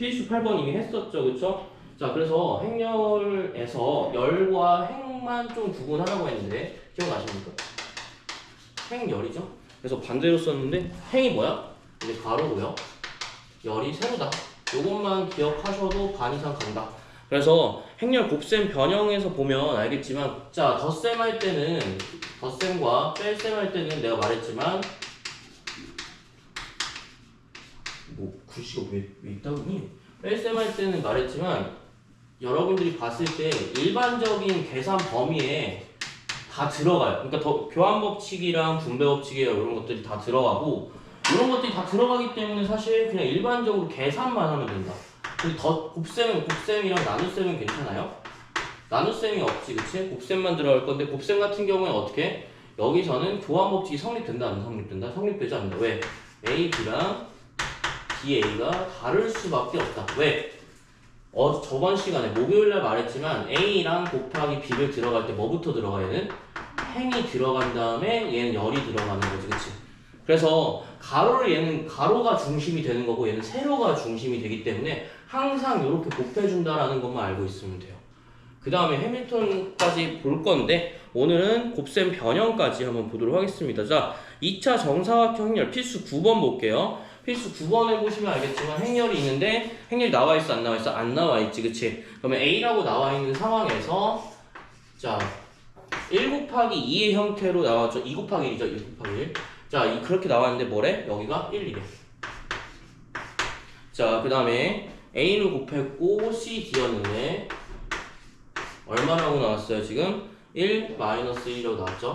필수 8번 이미 했었죠, 그쵸? 자, 그래서 행렬에서 열과 행만 좀 구분하라고 했는데 기억나십니까? 행열이죠? 그래서 반대로 썼는데 행이 뭐야? 이제 가로고요. 열이 세로다. 요것만 기억하셔도 반 이상 간다. 그래서 행렬 곱셈 변형에서 보면 알겠지만, 자, 덧셈 할 때는, 덧셈과 뺄셈 할 때는 내가 말했지만, 뭐 글씨가 왜 있다더니, 뺄셈 할 때는 말했지만, 여러분들이 봤을 때 일반적인 계산 범위에 다 들어가요. 그러니까 교환 법칙이랑 분배 법칙이랑 이런 것들이 다 들어가고, 이런 것들이 다 들어가기 때문에 사실 그냥 일반적으로 계산만 하면 된다. 그리고 곱셈이랑 나눗셈은 괜찮아요? 나눗셈이 없지, 그치? 곱셈만 들어갈 건데, 곱셈 같은 경우에는 어떻게? 여기서는 교환 법칙이 성립된다, 안 성립된다? 성립되지 않는다. 왜? A, B랑 BA가 다를 수밖에 없다. 왜? 저번 시간에 목요일날 말했지만 A랑 곱하기 B를 들어갈 때 뭐부터 들어가? 얘는 행이 들어간 다음에 얘는 열이 들어가는 거지, 그치? 그래서 얘는 가로가 중심이 되는 거고 얘는 세로가 중심이 되기 때문에 항상 이렇게 곱해준다라는 것만 알고 있으면 돼요. 그 다음에 해밀턴까지 볼 건데 오늘은 곱셈 변형까지 한번 보도록 하겠습니다. 자, 2차 정사각형 행렬 필수 9번 볼게요. 필수 9번에 보시면 알겠지만 행렬이 있는데 행렬이 나와 있어, 안 나와 있어? 안 나와 있지, 그치? 그러면 A라고 나와 있는 상황에서 자, 1 곱하기 2의 형태로 나왔죠. 2 곱하기 1이죠. 1 곱하기 1. 자, 그렇게 나왔는데 뭐래? 여기가 1, 2래. 자, 그 다음에 A를 곱했고 C, D였는데 얼마라고 나왔어요? 지금 1, 마이너스 1이라고 나왔죠?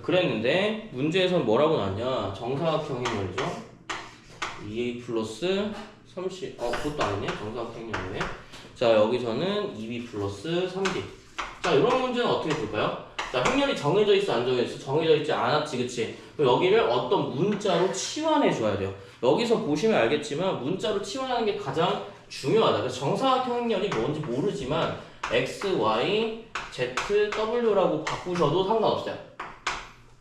그랬는데 문제에서는 뭐라고 나왔냐? 정사각형 행렬이죠. 2A 플러스 30, 그것도 아니네. 정사각형 행렬이네. 자, 여기서는 2B 플러스 3D. 자, 이런 문제는 어떻게 볼까요? 자, 행렬이 정해져 있어, 안 정해져 있어? 정해져 있지 않았지, 그치? 그럼 여기를 어떤 문자로 치환해 줘야 돼요. 여기서 보시면 알겠지만 문자로 치환하는 게 가장 중요하다. 그래서 정사각형 행렬이 뭔지 모르지만 X, Y, Z, W라고 바꾸셔도 상관없어요.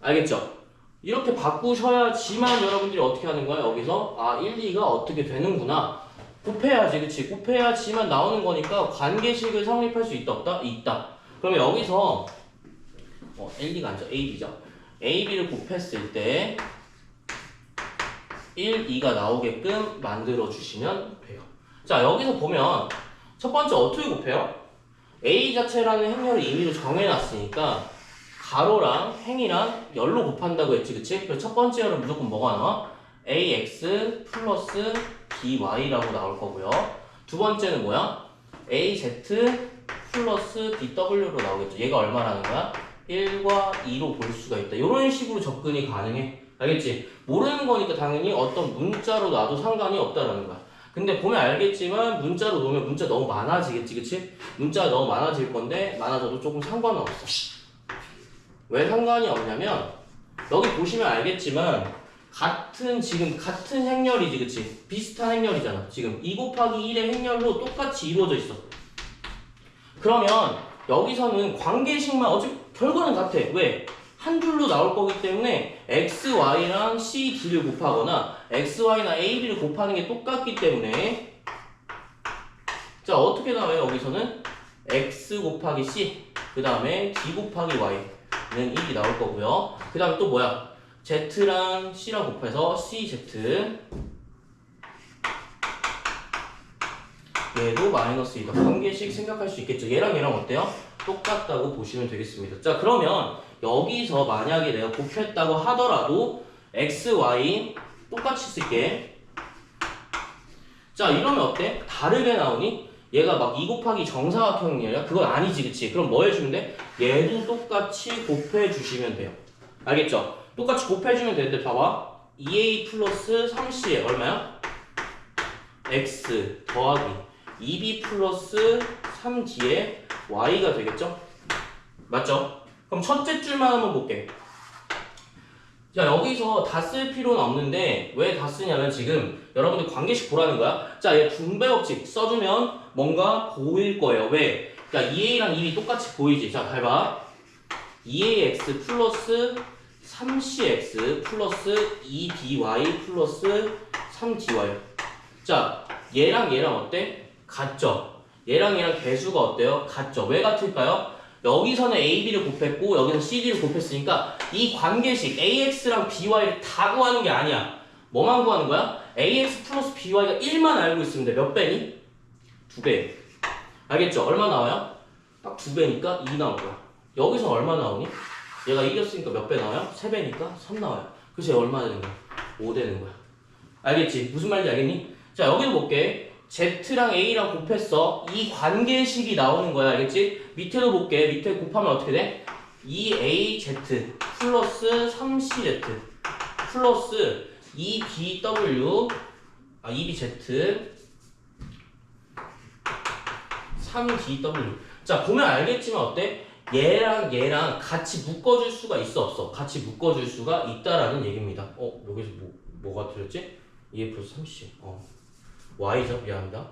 알겠죠? 이렇게 바꾸셔야지만 여러분들이 어떻게 하는 거야? 여기서 1, 2가 어떻게 되는구나. 곱해야지, 그치? 곱해야지만 나오는 거니까 관계식을 성립할 수 있다, 없다? 있다. 그러면 여기서 1, 2가 아니죠. A, B죠. A, B를 곱했을 때 1, 2가 나오게끔 만들어 주시면 돼요. 자, 여기서 보면 첫 번째 어떻게 곱해요? A 자체라는 행렬을 임의로 정해놨으니까 가로랑 행이랑 열로 곱한다고 했지, 그치? 그래서 첫 번째 열은 무조건 뭐가 나와? AX 플러스 BY라고 나올 거고요. 두 번째는 뭐야? AZ 플러스 BW로 나오겠죠. 얘가 얼마라는 거야? 1과 2로 볼 수가 있다. 이런 식으로 접근이 가능해. 알겠지? 모르는 거니까 당연히 어떤 문자로 놔도 상관이 없다라는 거야. 근데 보면 알겠지만 문자로 놓으면 문자 너무 많아지겠지, 그치? 문자가 너무 많아질 건데 많아져도 조금 상관은 없어. 왜 상관이 없냐면 여기 보시면 알겠지만 같은 행렬이지, 그치? 비슷한 행렬이잖아. 지금 2 곱하기 1의 행렬로 똑같이 이루어져 있어. 그러면 여기서는 관계식만 어차피 결과는 같아. 왜? 한 줄로 나올 거기 때문에 X, Y랑 C, D를 곱하거나 X, Y나 A, B를 곱하는 게 똑같기 때문에 자, 어떻게 나와요? 여기서는 X 곱하기 C 그 다음에 D 곱하기 Y는 1이 나올 거고요. 그 다음에 또 뭐야? Z랑 C랑 곱해서 CZ 얘도 마이너스 2다. 관계식 생각할 수 있겠죠. 얘랑 어때요? 똑같다고 보시면 되겠습니다. 자, 그러면 여기서 만약에 내가 곱했다고 하더라도 X, Y 똑같이 쓸게. 자, 이러면 어때? 다르게 나오니? 얘가 막 2 곱하기 정사각형이야? 그건 아니지, 그치? 그럼 뭐 해주면 돼? 얘도 똑같이 곱해주시면 돼요. 알겠죠? 똑같이 곱해주면 되는데 봐봐. 2A 플러스 3C에 얼마야? X 더하기 2B 플러스 3D에 Y가 되겠죠? 맞죠? 그럼 첫째 줄만 한번 볼게. 자, 여기서 다 쓸 필요는 없는데 왜 다 쓰냐면 지금 여러분들 관계식 보라는 거야. 자, 얘 분배 법칙 써주면 뭔가 보일 거예요. 왜? 그러니까 2A랑 2B 똑같이 보이지? 자, 잘 봐. 2AX 플러스 3CX 플러스 2BY 플러스 3DY. 자, 얘랑 얘랑 어때? 같죠? 얘랑 얘랑 개수가 어때요? 같죠? 왜 같을까요? 여기서는 AB를 곱했고 여기는 CD를 곱했으니까 이 관계식 AX랑 BY를 다 구하는 게 아니야. 뭐만 구하는 거야? AX 플러스 BY가 1만 알고 있으면 돼. 몇 배니? 2배. 알겠죠? 얼마 나와요? 딱 2배니까 2 나올 거야. 여기서 얼마 나오니? 얘가 이겼으니까 몇 배 나와요? 3배니까 3 나와요. 그래서 얘 얼마 되는 거야? 5 되는 거야. 알겠지? 무슨 말인지 알겠니? 자, 여기도 볼게. Z랑 A랑 곱했어. 이 관계식이 나오는 거야. 알겠지? 밑에도 볼게. 밑에 곱하면 어떻게 돼? 2AZ 플러스 3CZ 플러스 2BW 2BZ 3DW. 자, 보면 알겠지만 어때? 얘랑 얘랑 같이 묶어줄 수가 있어 없어? 같이 묶어줄 수가 있다라는 얘기입니다. 여기서 뭐가 틀렸지? 2A 플러스 3C. Y죠? 미안합니다.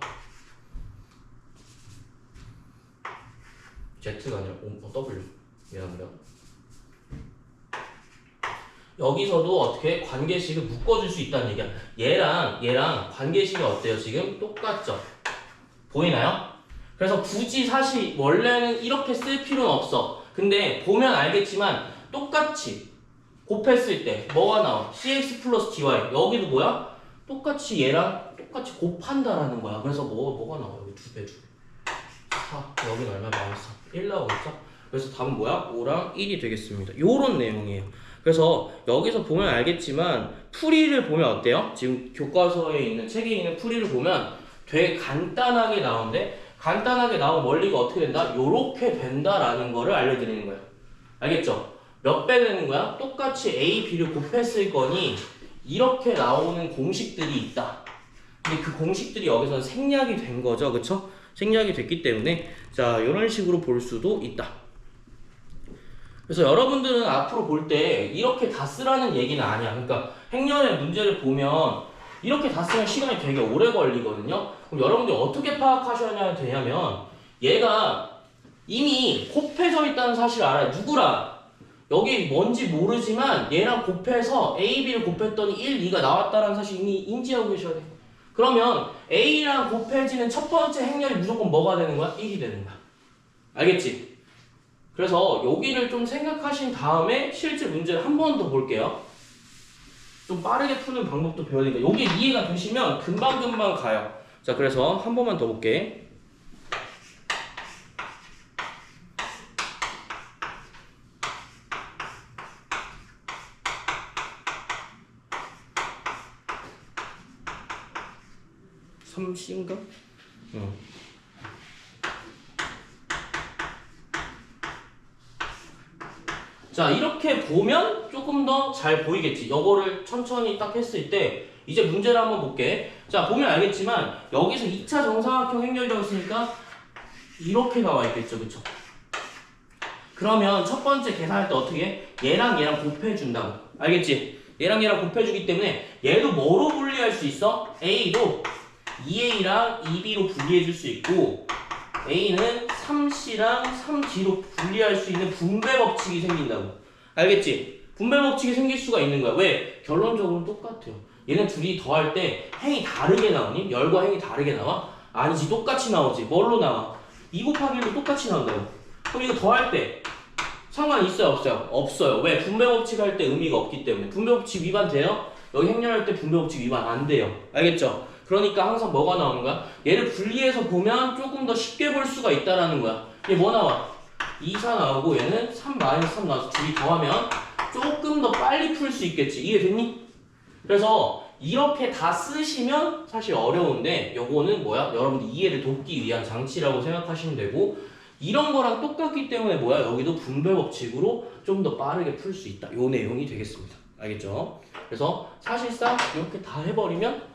Z가 아니라 W. 미안합니다. 여기서도 어떻게 관계식을 묶어줄 수 있다는 얘기야. 얘랑 관계식이 어때요? 지금 똑같죠? 보이나요? 그래서 굳이 사실 원래는 이렇게 쓸 필요는 없어. 근데 보면 알겠지만 똑같이 곱했을 때 뭐가 나와? CX 플러스 DY. 여기도 뭐야? 똑같이 얘랑 똑같이 곱한다라는 거야. 그래서 뭐가 나와? 여기 2배. 4. 여기는 얼마 나왔어? 1 나오겠죠? 그래서 답은 뭐야? 5랑 1이 되겠습니다. 요런 내용이에요. 그래서 여기서 보면 알겠지만 풀이를 보면 어때요? 지금 교과서에 있는 책에 있는 풀이를 보면 되게 간단하게 나오는데 간단하게 나온 원리가 어떻게 된다? 요렇게 된다라는 거를 알려드리는 거예요. 알겠죠? 몇 배 되는 거야? 똑같이 A, B를 곱했을 거니 이렇게 나오는 공식들이 있다. 근데 그 공식들이 여기서는 생략이 된 거죠. 그쵸? 생략이 됐기 때문에 자, 이런 식으로 볼 수도 있다. 그래서 여러분들은 앞으로 볼 때 이렇게 다 쓰라는 얘기는 아니야. 그러니까 행렬의 문제를 보면 이렇게 다 쓰면 시간이 되게 오래 걸리거든요. 그럼 여러분들이 어떻게 파악하셔야 되냐면 얘가 이미 곱해져 있다는 사실을 알아요. 누구랑? 여기 뭔지 모르지만 얘랑 곱해서 A, B를 곱했더니 1, 2가 나왔다는 사실 이미 인지하고 계셔야 돼. 그러면 A랑 곱해지는 첫 번째 행렬이 무조건 뭐가 되는 거야? 1이 되는 거야. 알겠지? 그래서 여기를 좀 생각하신 다음에 실제 문제를 한 번 더 볼게요. 좀 빠르게 푸는 방법도 배워야 되니까 여기 이해가 되시면 금방금방 가요. 자, 그래서 한 번만 더 볼게. (3C인가? 응. 자, 이렇게 보면 조금 더 잘 보이겠지. 요거를 천천히 딱 했을 때 이제 문제를 한번 볼게. 자, 보면 알겠지만 여기서 2차 정사각형 행렬이라고 했으니까 이렇게 나와 있겠죠. 그쵸? 그러면 첫 번째 계산할 때 어떻게 해? 얘랑 얘랑 곱해준다고. 알겠지? 얘랑 얘랑 곱해주기 때문에 얘도 뭐로 분리할 수 있어? A도 2A랑 2B로 분리해줄 수 있고 A는 3C랑 3D로 분리할 수 있는 분배 법칙이 생긴다고. 알겠지? 분배 법칙이 생길 수가 있는 거야. 왜? 결론적으로는 똑같아요. 얘네 둘이 더할 때 행이 다르게 나오니? 열과 행이 다르게 나와? 아니지, 똑같이 나오지. 뭘로 나와? 2 곱하기 1로 똑같이 나온다고. 그럼 이거 더할 때 상관 있어요? 없어요? 없어요. 왜? 분배 법칙 할 때 의미가 없기 때문에. 분배 법칙 위반 돼요? 여기 행렬할 때 분배 법칙 위반 안 돼요. 알겠죠? 그러니까 항상 뭐가 나오는 거야? 얘를 분리해서 보면 조금 더 쉽게 볼 수가 있다라는 거야. 얘 뭐 나와? 2, 4 나오고 얘는 3 마이너스 3 나와서 둘이 더하면 조금 더 빨리 풀 수 있겠지. 이해됐니? 그래서 이렇게 다 쓰시면 사실 어려운데 요거는 뭐야? 여러분들 이해를 돕기 위한 장치라고 생각하시면 되고 이런 거랑 똑같기 때문에 뭐야? 여기도 분배 법칙으로 좀 더 빠르게 풀 수 있다. 요 내용이 되겠습니다. 알겠죠? 그래서 사실상 이렇게 다 해버리면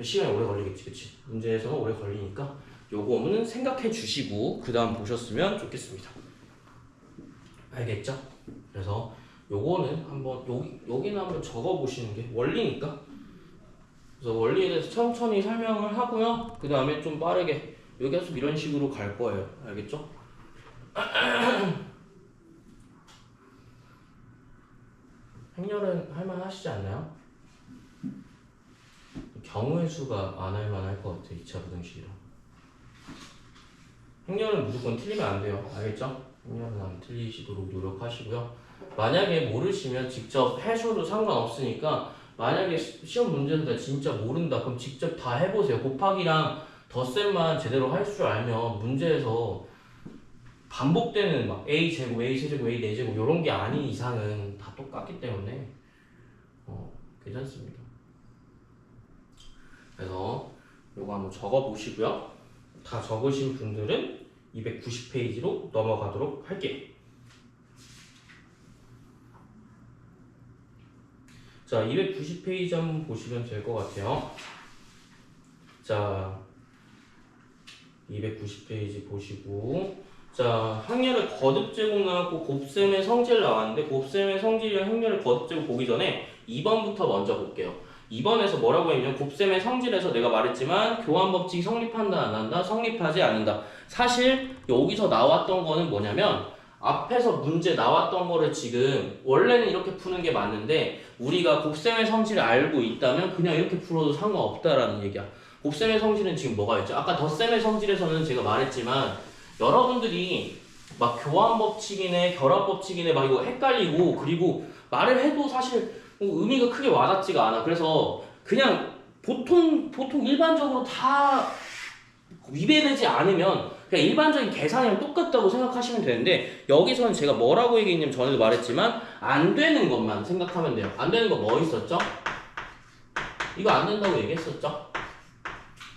시간이 오래 걸리겠지, 그치? 문제에서는 오래 걸리니까 요거는 생각해 주시고 그 다음 보셨으면 좋겠습니다. 알겠죠? 그래서 요거는 한번 여기는 한번 적어 보시는 게 원리니까. 그래서 원리에 대해서 천천히 설명을 하고요. 그 다음에 좀 빠르게 여기 계속 이런 식으로 갈 거예요. 알겠죠? 행렬은 할만하시지 않나요? 경우의 수가 안 할 만할 것 같아. 2차 부등식이랑. 행렬은 무조건 틀리면 안 돼요. 알겠죠? 행렬은 안 틀리시도록 노력하시고요. 만약에 모르시면 직접 해줘도 상관없으니까 만약에 시험 문제에서 나 진짜 모른다 그럼 직접 다 해보세요. 곱하기랑 덧셈만 제대로 할 줄 알면 문제에서 반복되는 막 a제곱, a세제곱, a4제곱 이런 게 아닌 이상은 다 똑같기 때문에 괜찮습니다. 그래서 요거 한번 적어보시고요. 다 적으신 분들은 290페이지로 넘어가도록 할게요. 자, 290페이지 한번 보시면 될 것 같아요. 자, 290페이지 보시고, 자, 행렬의 거듭제곱 나왔고 곱셈의 성질 나왔는데 곱셈의 성질이랑 행렬의 거듭제곱 보기 전에 2번부터 먼저 볼게요. 2번에서 뭐라고 했냐면 곱셈의 성질에서 내가 말했지만 교환법칙이 성립한다 안 한다? 성립하지 않는다. 사실 여기서 나왔던 거는 뭐냐면 앞에서 문제 나왔던 거를 지금 원래는 이렇게 푸는 게 맞는데 우리가 곱셈의 성질을 알고 있다면 그냥 이렇게 풀어도 상관없다라는 얘기야. 곱셈의 성질은 지금 뭐가 있죠? 아까 덧셈의 성질에서는 제가 말했지만 여러분들이 막 교환법칙이네 결합법칙이네 막 이거 헷갈리고 그리고 말을 해도 사실 의미가 크게 와닿지가 않아. 그래서 그냥 보통 일반적으로 다 위배되지 않으면 그냥 일반적인 계산이랑 똑같다고 생각하시면 되는데 여기서는 제가 뭐라고 얘기했냐면 전에도 말했지만 안 되는 것만 생각하면 돼요. 안 되는 거 뭐 있었죠? 이거 안 된다고 얘기했었죠?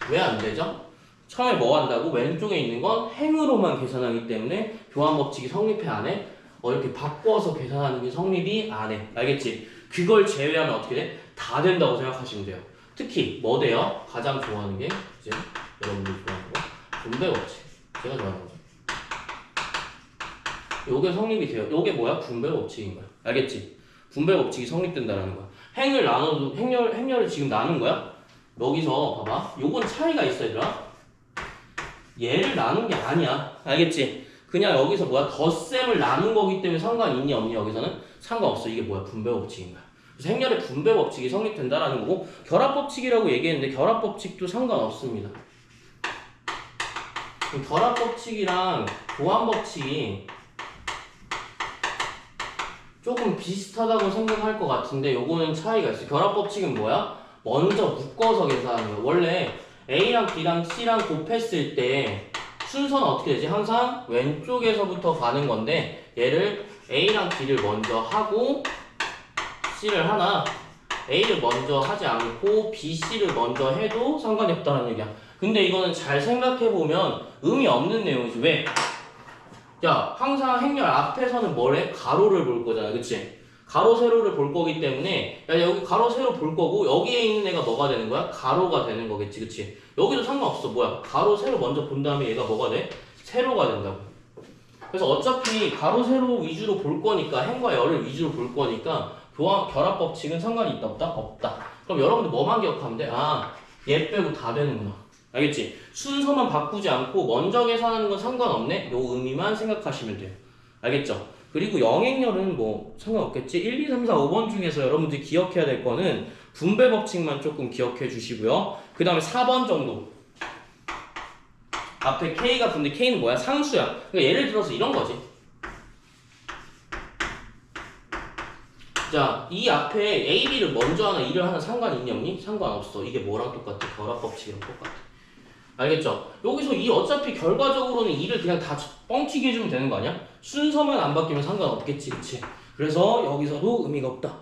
왜 안 되죠? 처음에 뭐 한다고? 왼쪽에 있는 건 행으로만 계산하기 때문에 교환법칙이 성립해 안 해? 이렇게 바꿔서 계산하는 게 성립이 안 해. 알겠지? 그걸 제외하면 어떻게 돼? 다 된다고 생각하시면 돼요. 특히 뭐 돼요? 가장 좋아하는 게 이제 여러분들이 좋아하는 거 분배법칙. 제가 좋아하는 거죠. 요게 성립이 돼요. 요게 뭐야? 분배법칙인 거야. 알겠지? 분배법칙이 성립된다라는 거야. 행을 나눠도 행렬을 지금 나눈 거야? 여기서 봐봐. 요건 차이가 있어 얘들아. 얘를 나눈 게 아니야. 알겠지? 그냥 여기서 뭐야? 덧셈을 나눈 거기 때문에 상관 있니 없니? 여기서는 상관없어. 이게 뭐야? 분배법칙인 거야. 그래서 행렬의 분배법칙이 성립된다라는 거고 결합법칙이라고 얘기했는데 결합법칙도 상관없습니다. 결합법칙이랑 교환법칙이 조금 비슷하다고 생각할 것 같은데 요거는 차이가 있어요. 결합법칙은 뭐야? 먼저 묶어서 계산하는 거야. 원래 A랑 B랑 C랑 곱했을 때 순서는 어떻게 되지? 항상 왼쪽에서부터 가는 건데 얘를 A랑 B를 먼저 하고 C를 하나 A를 먼저 하지 않고 B, C를 먼저 해도 상관이 없다는 얘기야. 근데 이거는 잘 생각해보면 의미 없는 내용이지. 왜? 야, 항상 행렬 앞에서는 뭐래? 가로를 볼 거잖아. 그치? 가로, 세로를 볼 거기 때문에 야, 여기 가로, 세로 볼 거고 여기에 있는 애가 뭐가 되는 거야? 가로가 되는 거겠지. 그치? 여기도 상관없어. 뭐야? 가로, 세로 먼저 본 다음에 얘가 뭐가 돼? 세로가 된다고. 그래서 어차피 가로, 세로 위주로 볼 거니까 행과 열을 위주로 볼 거니까 결합법칙은 상관이 있다 없다? 없다. 그럼 여러분들 뭐만 기억하면 돼? 아, 얘 빼고 다 되는구나. 알겠지? 순서만 바꾸지 않고 먼저 계산하는 건 상관없네? 요 의미만 생각하시면 돼요. 알겠죠? 그리고 영행렬은 뭐 상관없겠지? 1, 2, 3, 4, 5번 중에서 여러분들이 기억해야 될 거는 분배법칙만 조금 기억해 주시고요. 그 다음에 4번 정도. 앞에 K가 근데 K는 뭐야? 상수야. 그러니까 예를 들어서 이런 거지. 자, 이 앞에 A, B를 먼저 하나, 2를 하나 상관 있니 없니? 상관없어. 이게 뭐랑 똑같아? 결합법칙이랑 똑같아. 알겠죠? 여기서 이 어차피 결과적으로는 2를 그냥 다 뻥튀기 해주면 되는 거 아니야? 순서만 안 바뀌면 상관없겠지, 그치? 그래서 여기서도 의미가 없다.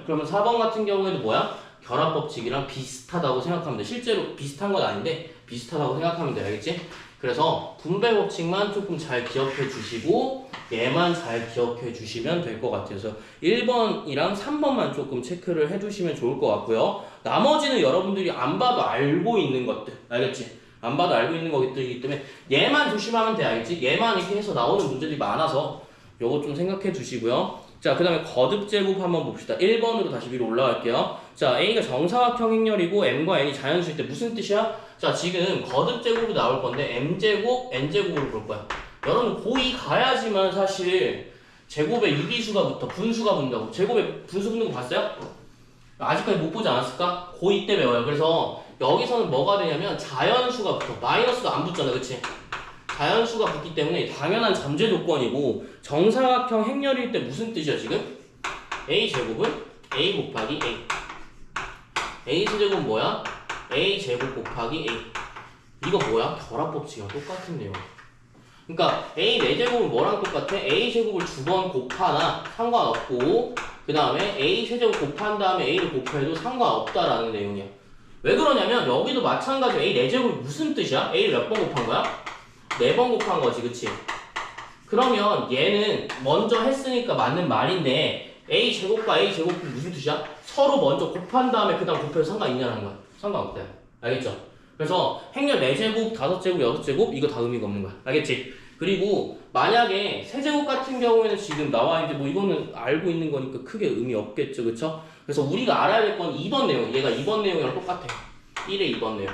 그러면 4번 같은 경우에도 뭐야? 결합법칙이랑 비슷하다고 생각하면 돼. 실제로 비슷한 건 아닌데 비슷하다고 생각하면 돼. 알겠지? 그래서 분배법칙만 조금 잘 기억해 주시고 얘만 잘 기억해 주시면 될 것 같아요. 그래서 1번이랑 3번만 조금 체크를 해 주시면 좋을 것 같고요. 나머지는 여러분들이 안 봐도 알고 있는 것들. 알겠지? 안 봐도 알고 있는 것들이기 때문에 얘만 조심하면 돼. 알겠지? 얘만 이렇게 해서 나오는 문제들이 많아서 요거 좀 생각해 주시고요. 자, 그 다음에 거듭제곱 한번 봅시다. 1번으로 다시 위로 올라갈게요. 자, A가 정사각형 행렬이고 M과 N이 자연수일 때 무슨 뜻이야? 자, 지금 거듭제곱이 나올 건데 M제곱, N제곱을 볼 거야. 여러분 고2 가야지만 사실 제곱에 유리수가 붙어 분수가 붙는다고. 제곱에 분수 붙는 거 봤어요? 아직까지 못 보지 않았을까? 고2 때 배워요. 그래서 여기서는 뭐가 되냐면 자연수가 붙어. 마이너스가 안 붙잖아, 그치? 자연수가 붙기 때문에 당연한 잠재 조건이고 정사각형 행렬일 때 무슨 뜻이야 지금? a제곱은 a 곱하기 a. a 세제곱은 뭐야? a 제곱 곱하기 a. 이거 뭐야? 결합법칙이랑 똑같은 내용. 그러니까 a 4제곱은 뭐랑 똑같아? a 제곱을 두 번 곱하나 상관없고 그 다음에 a 세제곱 곱한 다음에 a를 곱해도 상관없다라는 내용이야. 왜 그러냐면 여기도 마찬가지로 a 4제곱이 무슨 뜻이야? a를 몇 번 곱한 거야? 4번 곱한 거지, 그치? 그러면 얘는 먼저 했으니까 맞는 말인데 a 제곱과 a 제곱이 무슨 뜻이야? 서로 먼저 곱한 다음에 그 다음 곱해도 상관 있냐는 거야. 상관없대. 알겠죠? 그래서 행렬 4제곱, 5제곱, 6제곱 이거 다 의미가 없는 거야. 알겠지? 그리고 만약에 세제곱 같은 경우에는 지금 나와 있는데 뭐 이거는 알고 있는 거니까 크게 의미 없겠죠, 그쵸? 그래서 우리가 알아야 될 건 2번 내용. 얘가 2번 내용이랑 똑같아. 1의 2번 내용.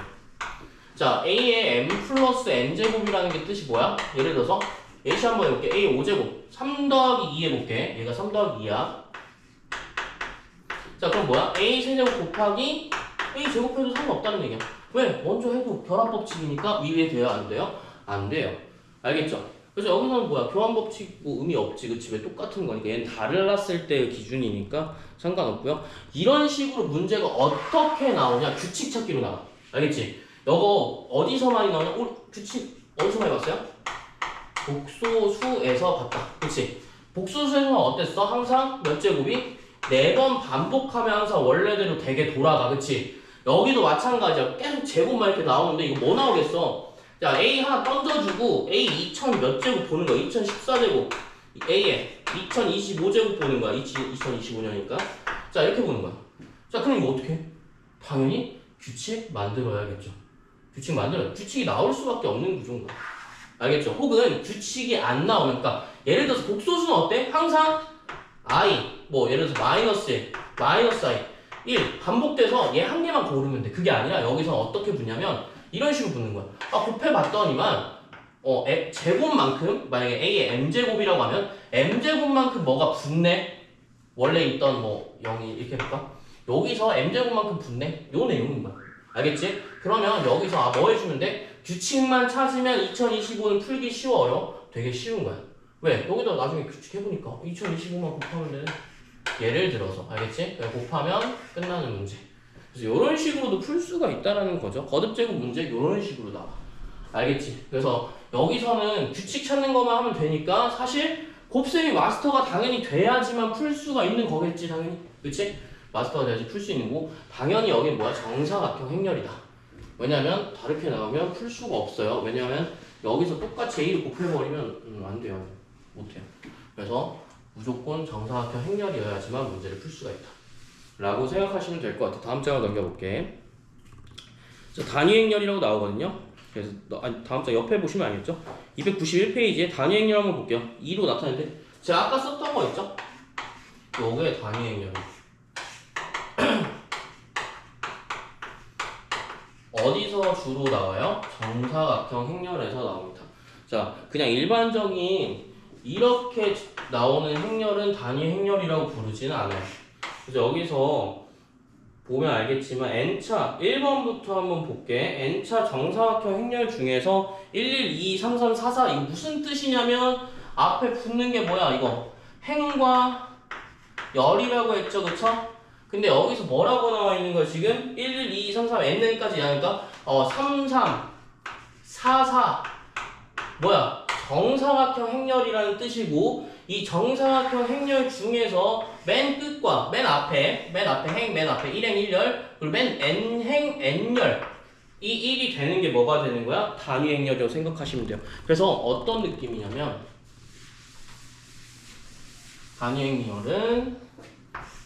자, a의 m 플러스 n제곱이라는 게 뜻이 뭐야? 예를 들어서 예시 한번 해볼게. a 5제곱 3 더하기 2 해볼게. 얘가 3 더하기 2야. 자, 그럼 뭐야? a 세제곱 곱하기 a 제곱해도 상관없다는 얘기야. 왜? 먼저 해도 결합법칙이니까 위에 돼요? 안 돼요? 안 돼요. 알겠죠? 그래서 여기서는 뭐야? 교환법칙 뭐 의미 없지, 그치? 왜 똑같은 거니까 얘는 달랐을 때의 기준이니까 상관없고요. 이런 식으로 문제가 어떻게 나오냐? 규칙 찾기로 나와. 알겠지? 이거 어디서 많이 나오냐? 규칙 어디서 많이 봤어요? 복소수에서 봤다. 그치? 복소수에서는 어땠어? 항상 몇 제곱이? 4번 반복하면 항상 원래대로 되게 돌아가. 그치? 여기도 마찬가지야. 계속 제곱만 이렇게 나오는데 이거 뭐 나오겠어? 자, A 하나 던져주고 A 2000 몇 제곱 보는 거야. 2014제곱 A에 2025제곱 보는 거야. 2025년이니까. 자, 이렇게 보는 거야. 자, 그럼 이거 어떻게 해? 당연히 규칙 만들어야겠죠. 규칙 만들어야 규칙이 나올 수밖에 없는 구조인 거야. 알겠죠? 혹은 규칙이 안 나오면, 그러니까 예를 들어서 복소수는 어때? 항상 I, 뭐 예를 들어서 마이너스 1, 마이너스 I 1 반복돼서 얘 한 개만 고르면 돼. 그게 아니라 여기서는 어떻게 붙냐면 이런 식으로 붙는 거야. 아, 곱해봤더니만 제곱만큼, 만약에 A의 M제곱이라고 하면 M제곱만큼 뭐가 붙네? 원래 있던 뭐 0이 이렇게 해볼까? 여기서 M제곱만큼 붙네? 요 내용인 거야. 알겠지? 그러면 여기서 뭐 해주면 돼? 규칙만 찾으면 2025는 풀기 쉬워요. 되게 쉬운 거야. 왜? 여기다 나중에 규칙 해보니까 2025만 곱하면 되네. 예를 들어서, 알겠지? 곱하면 끝나는 문제. 그래서 이런 식으로도 풀 수가 있다라는 거죠. 거듭제곱 문제 이런 식으로 나와. 알겠지? 그래서 여기서는 규칙 찾는 것만 하면 되니까 사실 곱셈이 마스터가 당연히 돼야지만 풀 수가 있는 거겠지, 당연히. 그치? 마스터가 돼야지 풀 수 있는 거고, 당연히 여긴 뭐야? 정사각형 행렬이다. 왜냐면 다르게 나오면 풀 수가 없어요. 왜냐면 여기서 똑같이 A를 곱해버리면 안 돼요. 못해요. 그래서 무조건 정사각형 행렬이어야지만 문제를 풀 수가 있다 라고 생각하시면 될 것 같아요. 다음 장을 넘겨볼게. 자, 단위 행렬이라고 나오거든요. 그래서 다음 장 옆에 보시면 알겠죠? 291페이지에 단위 행렬 한번 볼게요. 2로 나타내는데 제가 아까 썼던 거 있죠? 요게 단위 행렬. 어디서 주로 나와요? 정사각형 행렬에서 나옵니다. 자, 그냥 일반적인 이렇게 나오는 행렬은 단위 행렬이라고 부르지는 않아요. 그래서 여기서 보면 알겠지만 n차 1번부터 한번 볼게. n차 정사각형 행렬 중에서 11, 2, 3, 3, 4, 4 이거 무슨 뜻이냐면 앞에 붙는 게 뭐야 이거 행과 열이라고 했죠, 그쵸? 근데 여기서 뭐라고 나와 있는 거야 지금? 11, 2, 3, 3 n까지 나니까 3, 3, 4, 4 뭐야? 정사각형 행렬이라는 뜻이고 이 정사각형 행렬 중에서 맨 끝과 맨 앞에 행, 맨 앞에 1행 1열 그리고 맨 n행 n열 이 1이 되는 게 뭐가 되는 거야? 단위 행렬이라고 생각하시면 돼요. 그래서 어떤 느낌이냐면 단위 행렬은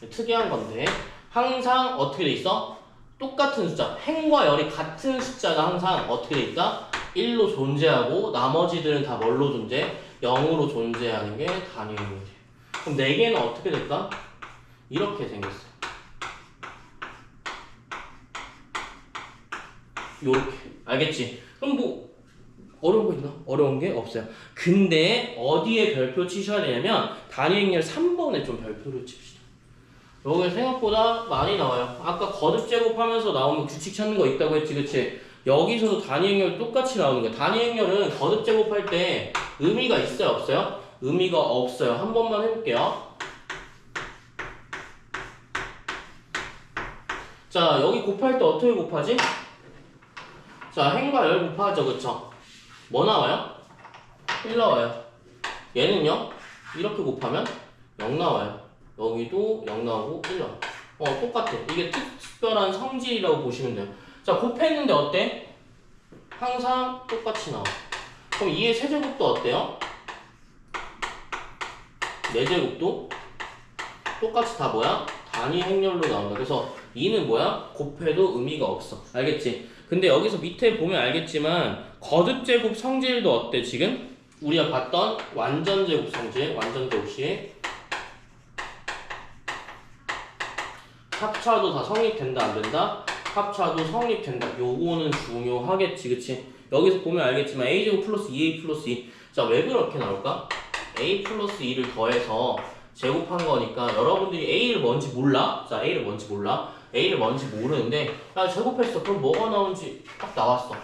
특이한 건데 항상 어떻게 돼 있어? 똑같은 숫자 행과 열이 같은 숫자가 항상 어떻게 돼 있다? 1로 존재하고 나머지들은 다 뭘로 존재? 0으로 존재하는 게 단위 행렬이에요. 그럼 4개는 어떻게 될까? 이렇게 생겼어요. 요렇게. 알겠지? 그럼 뭐 어려운 거 있나? 어려운 게 없어요. 근데 어디에 별표 치셔야 되냐면 단위 행렬 3번에 좀 별표를 칩시다. 여기 생각보다 많이 나와요. 아까 거듭 제곱하면서 나오면 규칙 찾는 거 있다고 했지, 그치? 여기서도 단위 행렬 똑같이 나오는 거야. 단위 행렬은 거듭 제곱할 때 의미가 있어요, 없어요? 의미가 없어요. 한 번만 해볼게요. 자, 여기 곱할 때 어떻게 곱하지? 자, 행과 열 곱하죠, 그쵸? 뭐 나와요? 1 나와요. 얘는요? 이렇게 곱하면 0 나와요. 여기도 0 나오고 1 나와요. 똑같아. 이게 특별한 성질이라고 보시면 돼요. 자, 곱했는데 어때? 항상 똑같이 나와. 그럼 2의 세제곱도 어때요? 4제곱도 똑같이 다 뭐야? 단위 행렬로 나온다. 그래서 2는 뭐야? 곱해도 의미가 없어. 알겠지? 근데 여기서 밑에 보면 알겠지만 거듭 제곱 성질도 어때 지금? 우리가 봤던 완전 제곱 성질, 완전 제곱식 합차도 다 성립된다 안 된다? 합차도 성립된다. 요거는 중요하겠지, 그치? 여기서 보면 알겠지만 a제곱 플러스 2a 플러스 2. 자, 왜 그렇게 나올까? a 플러스 2를 더해서 제곱한 거니까 여러분들이 a를 뭔지 몰라? 자, a를 뭔지 몰라? a를 뭔지 모르는데 야, 제곱했어. 그럼 뭐가 나온지 딱 나왔어.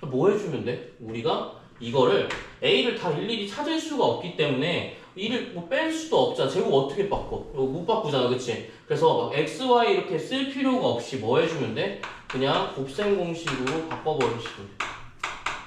뭐 해주면 돼? 우리가 이거를 a를 다 일일이 찾을 수가 없기 때문에 2를 뭐 뺄 수도 없잖아. 제곱 어떻게 바꿔? 이거 못 바꾸잖아, 그치? 그래서 막 x, y 이렇게 쓸 필요가 없이 뭐 해주면 돼? 그냥 곱셈 공식으로 바꿔버리시면 돼.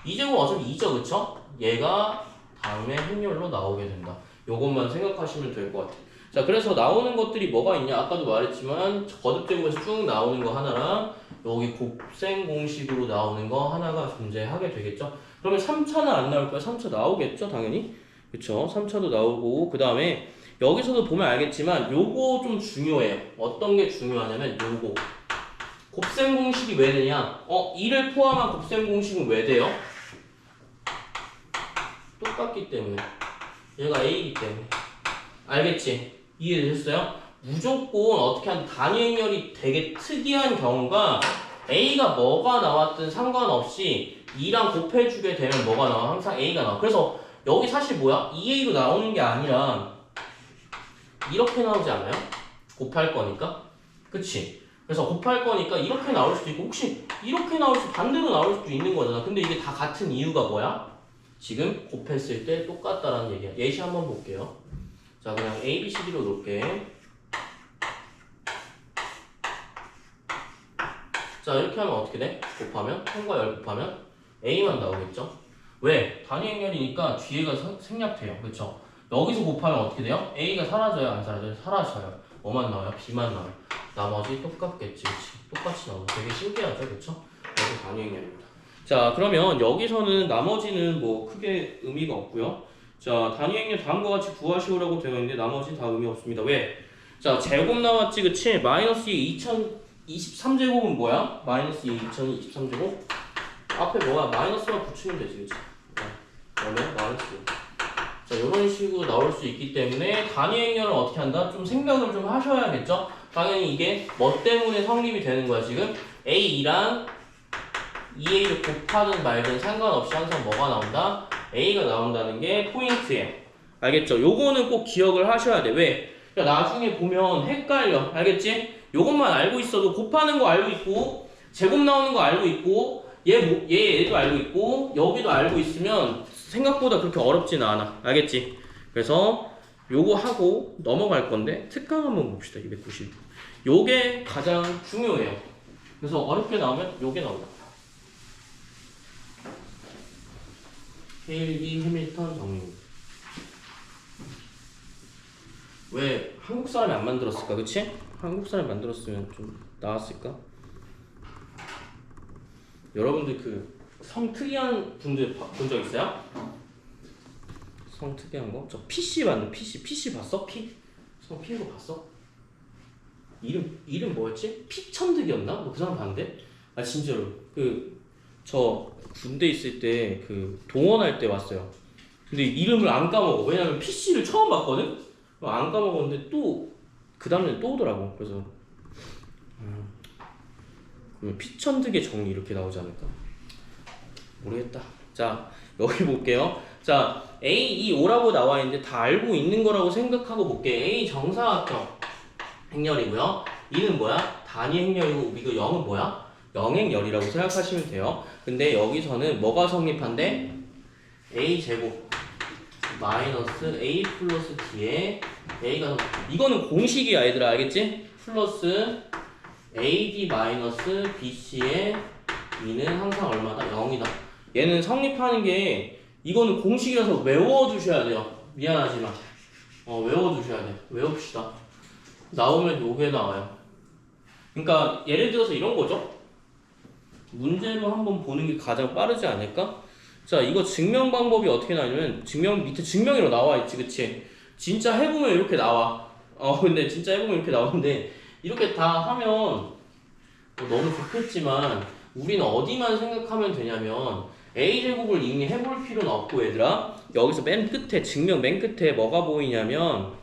2제곱 어차피 2죠, 그쵸? 얘가 다음에 행렬로 나오게 된다. 요것만 생각하시면 될 것 같아. 자, 그래서 나오는 것들이 뭐가 있냐? 아까도 말했지만 거듭제곱에서 쭉 나오는 거 하나랑 여기 곱셈 공식으로 나오는 거 하나가 존재하게 되겠죠? 그러면 3차는 안 나올 거야? 3차 나오겠죠? 당연히. 그쵸? 3차도 나오고 그 다음에 여기서도 보면 알겠지만 요거 좀 중요해요. 어떤 게 중요하냐면 요거 곱셈 공식이 왜 되냐? 2를 포함한 곱셈 공식은 왜 돼요? 똑같기 때문에. 얘가 a이기 때문에. 알겠지? 이해되셨어요? 무조건 어떻게 하면 단위 행렬이 되게 특이한 경우가 a가 뭐가 나왔든 상관없이 2랑 곱해주게 되면 뭐가 나와? 항상 a가 나와. 그래서 여기 사실 뭐야? 2a로 나오는 게 아니라 이렇게 나오지 않아요? 곱할 거니까? 그치? 그래서 곱할 거니까 이렇게 나올 수도 있고 혹시 이렇게 나올 수 반대로 나올 수도 있는 거잖아. 근데 이게 다 같은 이유가 뭐야? 지금 곱했을 때 똑같다라는 얘기야. 예시 한번 볼게요. 자, 그냥 A, B, C, D로 놓을게. 자, 이렇게 하면 어떻게 돼? 곱하면? 통과 열 곱하면 A만 나오겠죠? 왜? 단위 행렬이니까 뒤에가 생략돼요. 그쵸? 여기서 곱하면 어떻게 돼요? A가 사라져요? 안 사라져요? 사라져요. 뭐만 나와요? B만 나와요. 나머지 똑같겠지. 그치? 똑같이 나오고 되게 신기하죠? 그쵸? 여기 단위 행렬입니다. 자, 그러면 여기서는 나머지는 뭐 크게 의미가 없고요. 자, 단위 행렬 다음과 같이 구하시오라고 되어 있는데 나머지 다 의미 없습니다. 왜? 자, 제곱 나왔지, 그치? 마이너스 2023제곱은 뭐야? 마이너스 2023제곱? 앞에 뭐야? 마이너스만 붙이면 되지, 그치? 그러면 마이너스. 자, 이런 식으로 나올 수 있기 때문에 단위 행렬을 어떻게 한다? 좀 생각을 좀 하셔야겠죠? 당연히 이게 뭐 때문에 성립이 되는 거야, 지금? A2랑 2a를 곱하든 말든 상관없이 항상 뭐가 나온다? a가 나온다는 게 포인트예요. 알겠죠? 요거는 꼭 기억을 하셔야 돼. 왜? 그러니까 나중에 보면 헷갈려. 알겠지? 요것만 알고 있어도 곱하는 거 알고 있고 제곱 나오는 거 알고 있고 얘도 알고 있고 여기도 알고 있으면 생각보다 그렇게 어렵지는 않아. 알겠지? 그래서 요거 하고 넘어갈 건데 특강 한번 봅시다. 290. 요게 가장 중요해요. 그래서 어렵게 나오면 요게 나온다. 헤일기 해밀턴 정리입니다. 왜 한국 사람이 안 만들었을까? 그치? 한국 사람이 만들었으면 좀 나았을까? 여러분들 그 성 특이한 분들 본 적 있어요? 성 특이한 거? 저 PC 봤는데 PC 봤어? 성 P인 거 봤어? 이름 뭐였지? 피천득이었나? 뭐 그 사람 봤는데? 아 진짜로 저 군대 있을 때 그 동원할 때 왔어요. 근데 이름을 안 까먹어. 왜냐면 PC를 처음 봤거든? 안 까먹었는데 또 그 다음날 또 오더라고. 그래서 그러면 피천득의 정리 이렇게 나오지 않을까? 모르겠다. 자, 여기 볼게요. 자, A, E, O라고 나와 있는데 다 알고 있는 거라고 생각하고 볼게. A 정사각형 행렬이고요. 2는 뭐야? 단위 행렬이고 이거 0은 뭐야? 영행열이라고 생각하시면 돼요. 근데 여기서는 뭐가 성립한대? a제곱 마이너스 a 플러스 d에 a가 이거는 공식이야 얘들아 알겠지? 플러스 ad 마이너스 bc의 2는 항상 얼마다? 0이다. 얘는 성립하는 게 이거는 공식이라서 외워두셔야 돼요. 미안하지만 외워두셔야 돼. 외웁시다. 나오면 요게 나와요. 그러니까 예를 들어서 이런 거죠. 문제로 한번 보는 게 가장 빠르지 않을까? 자, 이거 증명 방법이 어떻게 나오냐면 밑에 증명이로 나와 있지, 그치? 진짜 해보면 이렇게 나와. 근데 진짜 해보면 이렇게 나오는데 이렇게 다 하면 너무 좋겠지만 우리는 어디만 생각하면 되냐면 a제곱을 이미 해볼 필요는 없고 얘들아 여기서 맨 끝에 증명 맨 끝에 뭐가 보이냐면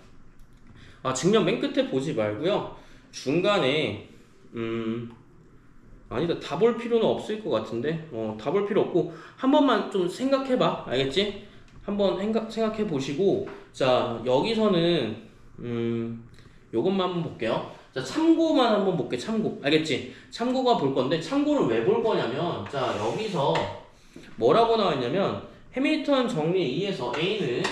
증명 맨 끝에 보지 말고요 중간에 아니다 다 볼 필요는 없을 것 같은데 다 볼 필요 없고 한 번만 좀 생각해봐 알겠지? 한번 생각해 보시고 자 여기서는 요것만 한번 볼게요. 자 참고만 한번 볼게. 참고 알겠지? 참고가 볼 건데 참고를 왜 볼 거냐면 자 여기서 뭐라고 나와 있냐면 해밀턴 정리 2에서 a는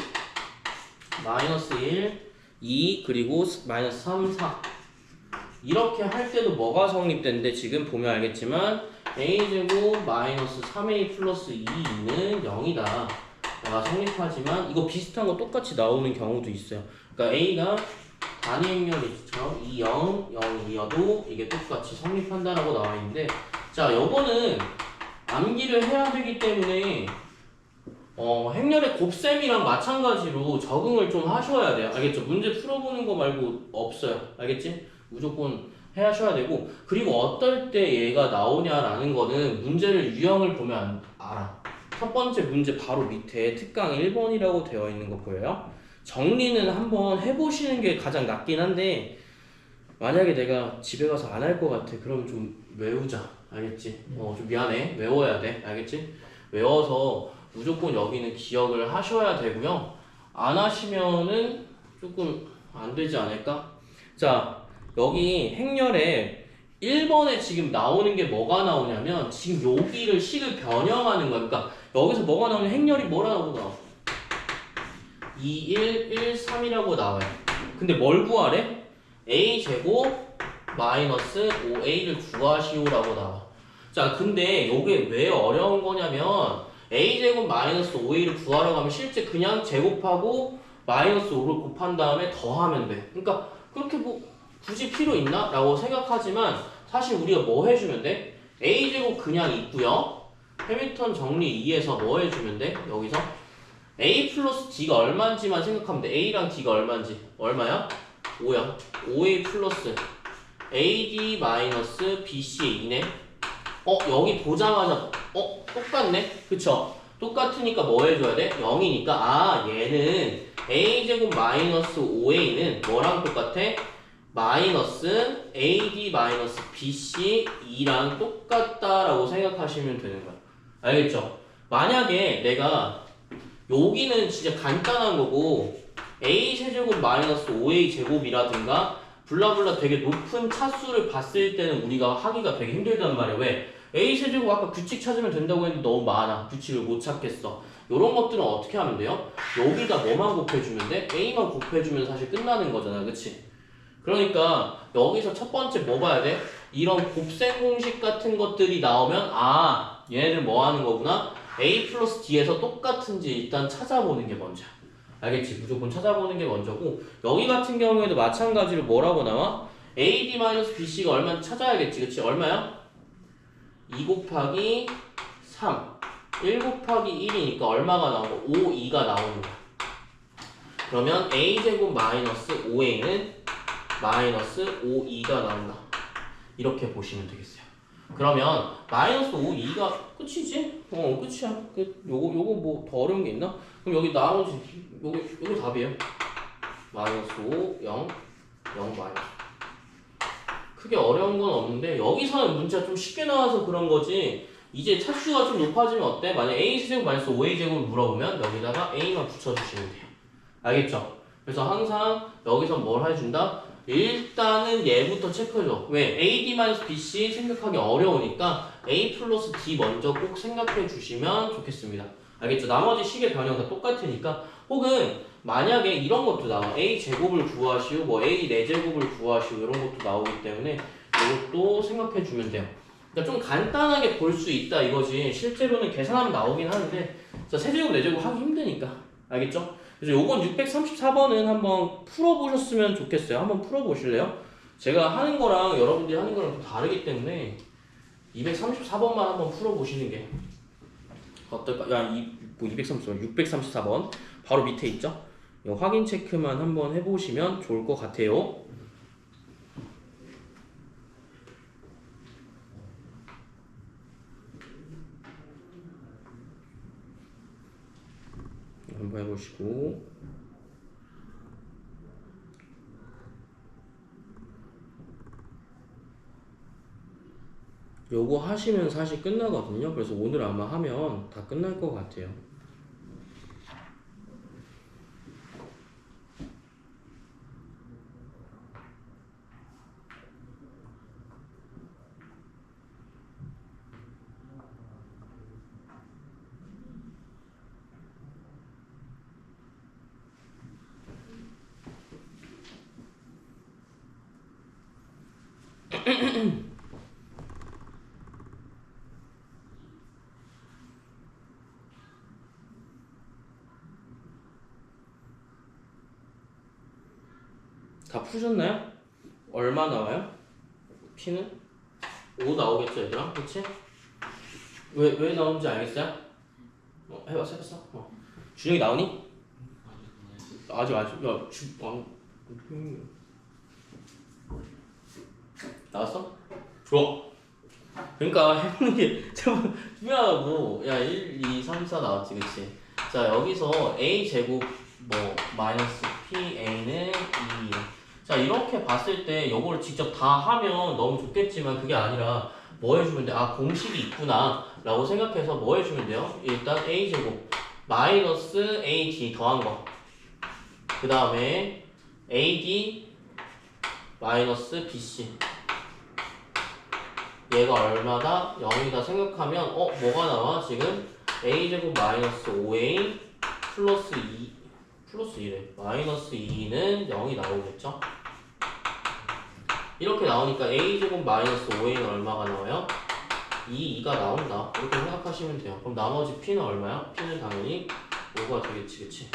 마이너스 1, 2 그리고 마이너스 3, 4 이렇게 할 때도 뭐가 성립되는데 지금 보면 알겠지만 a제곱 마이너스 3a 플러스 2는 0이다 가 성립하지만 이거 비슷한 거 똑같이 나오는 경우도 있어요. 그러니까 a가 단위 행렬이죠. 2, 0, 0, 2여도 이게 똑같이 성립한다라고 나와 있는데 자 요거는 암기를 해야 되기 때문에 행렬의 곱셈이랑 마찬가지로 적응을 좀 하셔야 돼요. 알겠죠? 문제 풀어보는 거 말고 없어요. 알겠지? 무조건 해 하셔야 되고 그리고 어떨 때 얘가 나오냐라는 거는 문제를 유형을 보면 알아. 첫 번째 문제 바로 밑에 특강 1번이라고 되어 있는 거 보여요? 정리는 한번 해보시는 게 가장 낫긴 한데 만약에 내가 집에 가서 안 할 것 같아 그럼 좀 외우자 알겠지? 좀 미안해 외워야 돼 알겠지? 외워서 무조건 여기는 기억을 하셔야 되고요 안 하시면은 조금 안 되지 않을까? 자 여기 행렬에 1번에 지금 나오는 게 뭐가 나오냐면 지금 여기를 식을 변형하는 거야. 그러니까 여기서 뭐가 나오냐 행렬이 뭐라고 나와? 2, 1, 1, 3이라고 나와요. 근데 뭘 구하래? a제곱 마이너스 5a를 구하시오라고 나와. 자 근데 이게 왜 어려운 거냐면 a제곱 마이너스 5a를 구하러 가면 실제 그냥 제곱하고 마이너스 5를 곱한 다음에 더하면 돼. 그러니까 그렇게 뭐 굳이 필요 있나? 라고 생각하지만 사실 우리가 뭐 해주면 돼? a제곱 그냥 있고요 해밀턴 정리 2에서 뭐 해주면 돼? 여기서 a 플러스 d가 얼마인지만 생각하면 돼. a랑 d가 얼마인지 얼마야? 5야 5a 플러스 ad 마이너스 bc의 2네 여기 보자마자 똑같네 그쵸? 똑같으니까 뭐 해줘야 돼? 0이니까 얘는 a제곱 마이너스 5a는 뭐랑 똑같아? 마이너스 AD 마이너스 BC 2랑 똑같다라고 생각하시면 되는 거야. 알겠죠? 만약에 내가 여기는 진짜 간단한 거고 A 세제곱 마이너스 5A 제곱이라든가 블라블라 되게 높은 차수를 봤을 때는 우리가 하기가 되게 힘들단 말이야. 왜? A 세제곱 아까 규칙 찾으면 된다고 했는데 너무 많아. 규칙을 못 찾겠어. 이런 것들은 어떻게 하면 돼요? 여기다 뭐만 곱해주면 돼? A만 곱해주면 사실 끝나는 거잖아. 그치? 그러니까 여기서 첫 번째 뭐 봐야 돼? 이런 곱셈 공식 같은 것들이 나오면 얘네들 뭐 하는 거구나? A 플러스 D에서 똑같은지 일단 찾아보는 게 먼저야. 알겠지? 무조건 찾아보는 게 먼저고 여기 같은 경우에도 마찬가지로 뭐라고 나와? AD 마이너스 BC가 얼마인지 찾아야겠지. 그치? 얼마야? 2 곱하기 3 1 곱하기 1이니까 얼마가 나오고 5, 2가 나오는 거야. 그러면 A제곱 마이너스 5A는 마이너스 5, 2가 나온다. 이렇게 보시면 되겠어요. 그러면 마이너스 5, 2가 끝이지? 끝이야. 요거 뭐 더 어려운 게 있나? 그럼 여기 나머지 요거 답이에요. 마이너스 5, 0, 0 마이너스. 크게 어려운 건 없는데 여기서는 문제가 좀 쉽게 나와서 그런 거지. 이제 차수가 좀 높아지면 어때? 만약 a제곱 마이너스 5a제곱을 물어보면 여기다가 a만 붙여주시면 돼요. 알겠죠? 그래서 항상 여기서 뭘 해준다? 일단은 얘부터 체크해줘. 왜? AD-BC 생각하기 어려우니까 A 플러스 D 먼저 꼭 생각해 주시면 좋겠습니다. 알겠죠? 나머지 식의 변형 다 똑같으니까. 혹은 만약에 이런 것도 나와. A 제곱을 구하시오, 뭐 A 4제곱을 구하시오 이런 것도 나오기 때문에 이것도 생각해 주면 돼요. 그러니까 좀 간단하게 볼 수 있다 이거지. 실제로는 계산하면 나오긴 하는데 자, 세제곱, 네제곱 하기 힘드니까. 알겠죠? 그래서 요건 634번은 한번 풀어보셨으면 좋겠어요. 한번 풀어보실래요? 제가 하는 거랑 여러분들이 하는 거랑 좀 다르기 때문에 234번만 한번 풀어보시는 게 어떨까? 야, 뭐 234번, 634번 바로 밑에 있죠? 이거 확인 체크만 한번 해보시면 좋을 것 같아요. 한번 해보시고 요거 하시면 사실 끝나거든요. 그래서 오늘 아마 하면 다 끝날 것 같아요. 다 푸셨나요? 얼마 나와요? P는? 5 나오겠죠 얘들아? 그치? 왜 나오는지 알겠어요? 해봤어? 준영이 나오니? 아직 야 나왔어? 좋아. 그러니까 해보는 게 참 중요하고. 야 1, 2, 3, 4 나왔지 그치? 자 여기서 A 제곱 뭐 마이너스 PA는 2. 자 이렇게 봤을 때 요거를 직접 다 하면 너무 좋겠지만 그게 아니라 뭐 해주면 돼? 아 공식이 있구나 라고 생각해서 뭐 해주면 돼요? 일단 A 제곱 마이너스 AD 더한 거, 그 다음에 AD 마이너스 BC 얘가 얼마다? 0이다 생각하면 뭐가 나와? 지금 A제곱 마이너스 5A 플러스 2 플러스 2래 마이너스 2는 0이 나오겠죠? 이렇게 나오니까 A제곱 마이너스 5A는 얼마가 나와요? 2가 나온다 이렇게 생각하시면 돼요. 그럼 나머지 P는 얼마야? P는 당연히 5가 되겠지 그치?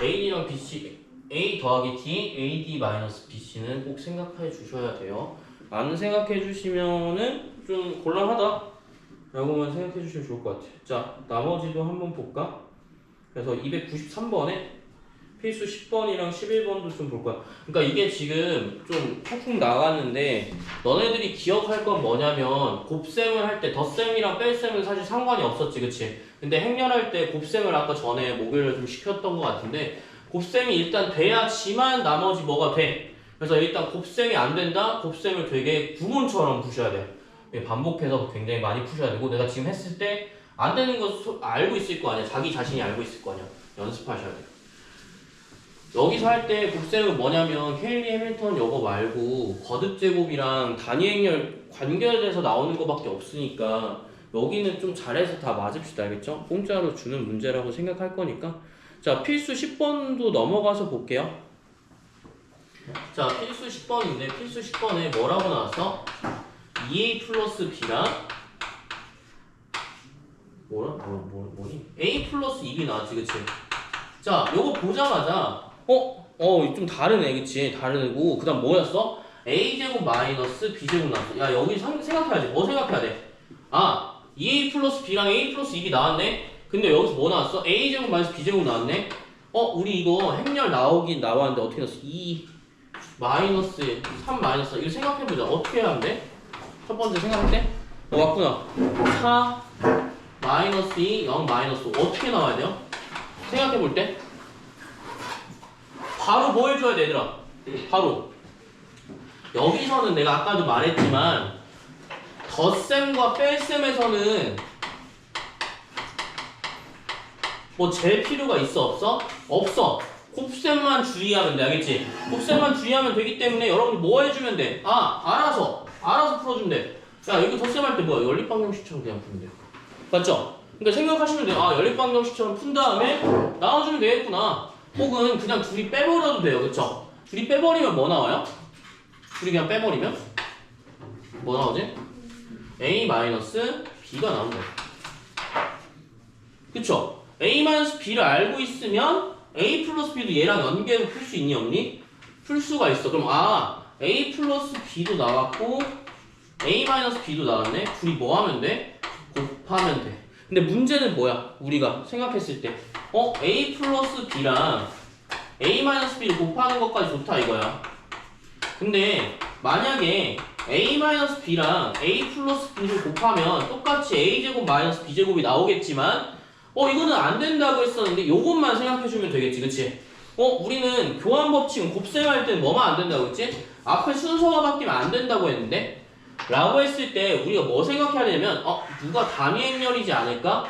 AD랑 BC A 더하기 D AD 마이너스 BC는 꼭 생각해 주셔야 돼요. 안 생각해 주시면은 좀 곤란하다 라고만 생각해 주시면 좋을 것 같아요. 자 나머지도 한번 볼까? 그래서 293번에 필수 10번이랑 11번도 좀 볼 거야. 그러니까 이게 지금 좀 푹푹 나갔는데 너네들이 기억할 건 뭐냐면 곱셈을 할 때 덧셈이랑 뺄셈은 사실 상관이 없었지 그치? 근데 행렬할 때 곱셈을 아까 전에 목요일에 좀 시켰던 것 같은데 곱셈이 일단 돼야지만 나머지 뭐가 돼. 그래서 일단 곱셈이 안 된다? 곱셈을 되게 구문처럼 푸셔야 돼. 반복해서 굉장히 많이 푸셔야 되고 내가 지금 했을 때 안 되는 거 알고 있을 거 아니야. 자기 자신이 알고 있을 거 아니야. 연습하셔야 돼. 여기서 할 때 곱셈은 뭐냐면 케일리 해밀턴 요거 말고 거듭 제곱이랑 단위 행렬 관계돼서 나오는 거밖에 없으니까 여기는 좀 잘해서 다 맞읍시다. 알겠죠? 공짜로 주는 문제라고 생각할 거니까. 자 필수 10번도 넘어가서 볼게요. 자 필수 10번인데 필수 10번에 뭐라고 나왔어? 2A 플러스 B랑 뭐니? A 플러스 2B 나왔지 그치? 자 요거 보자마자 좀 다르네 그치? 다르고 그 다음 뭐였어? A제곱 마이너스 B제곱 나왔어. 야 여기 생각해야지. 뭐 생각해야 돼? 아 2A 플러스 B랑 A 플러스 2B 나왔네? 근데 여기서 뭐 나왔어? A제곱 마이너스 B제곱 나왔네? 우리 이거 행렬 나오긴 나왔는데 어떻게 나왔어? 2 마이너스 3 마이너스 이거 생각해보자. 어떻게 해야 하는데? 첫 번째 생각할 때? 왔구나. 4 마이너스 2 0 마이너스 5 어떻게 나와야 돼요? 생각해볼 때 바로 뭐 해줘야 돼 얘들아? 바로 여기서는 내가 아까도 말했지만 덧셈과 뺄셈에서는 뭐 잴 필요가 있어 없어? 없어. 곱셈만 주의하면 돼. 알겠지? 곱셈만 주의하면 되기 때문에 여러분이 뭐 해주면 돼? 알아서 풀어주면 돼. 야, 여기 덧셈할 때 뭐야? 연립방정식처럼 그냥 풀면 돼. 맞죠? 그러니까 생각하시면 돼요. 연립방정식처럼 푼 다음에 나와주면 되겠구나. 혹은 그냥 둘이 빼버려도 돼요. 그쵸? 둘이 빼버리면 뭐 나와요? 둘이 그냥 빼버리면 뭐 나오지? A-B가 나오는 거야. 그쵸? A-B를 알고 있으면 A 플러스 B도 얘랑 연계해서 풀 수 있니 없니? 풀 수가 있어. 그럼 A 플러스 B도 나왔고 A-B도 나왔네. 둘이 뭐 하면 돼? 곱하면 돼. 근데 문제는 뭐야? 우리가 생각했을 때 A 플러스 B랑 A-B를 곱하는 것까지 좋다 이거야. 근데 만약에 A-B랑 A 플러스 B를 곱하면 똑같이 A제곱 마이너스 B제곱이 나오겠지만 이거는 안 된다고 했었는데 요것만 생각해주면 되겠지, 그치? 우리는 교환법칙은 곱셈할 때는 뭐만 안 된다고 했지? 앞에 순서가 바뀌면 안 된다고 했는데 라고 했을 때 우리가 뭐 생각해야 되냐면 누가 단위 행렬이지 않을까?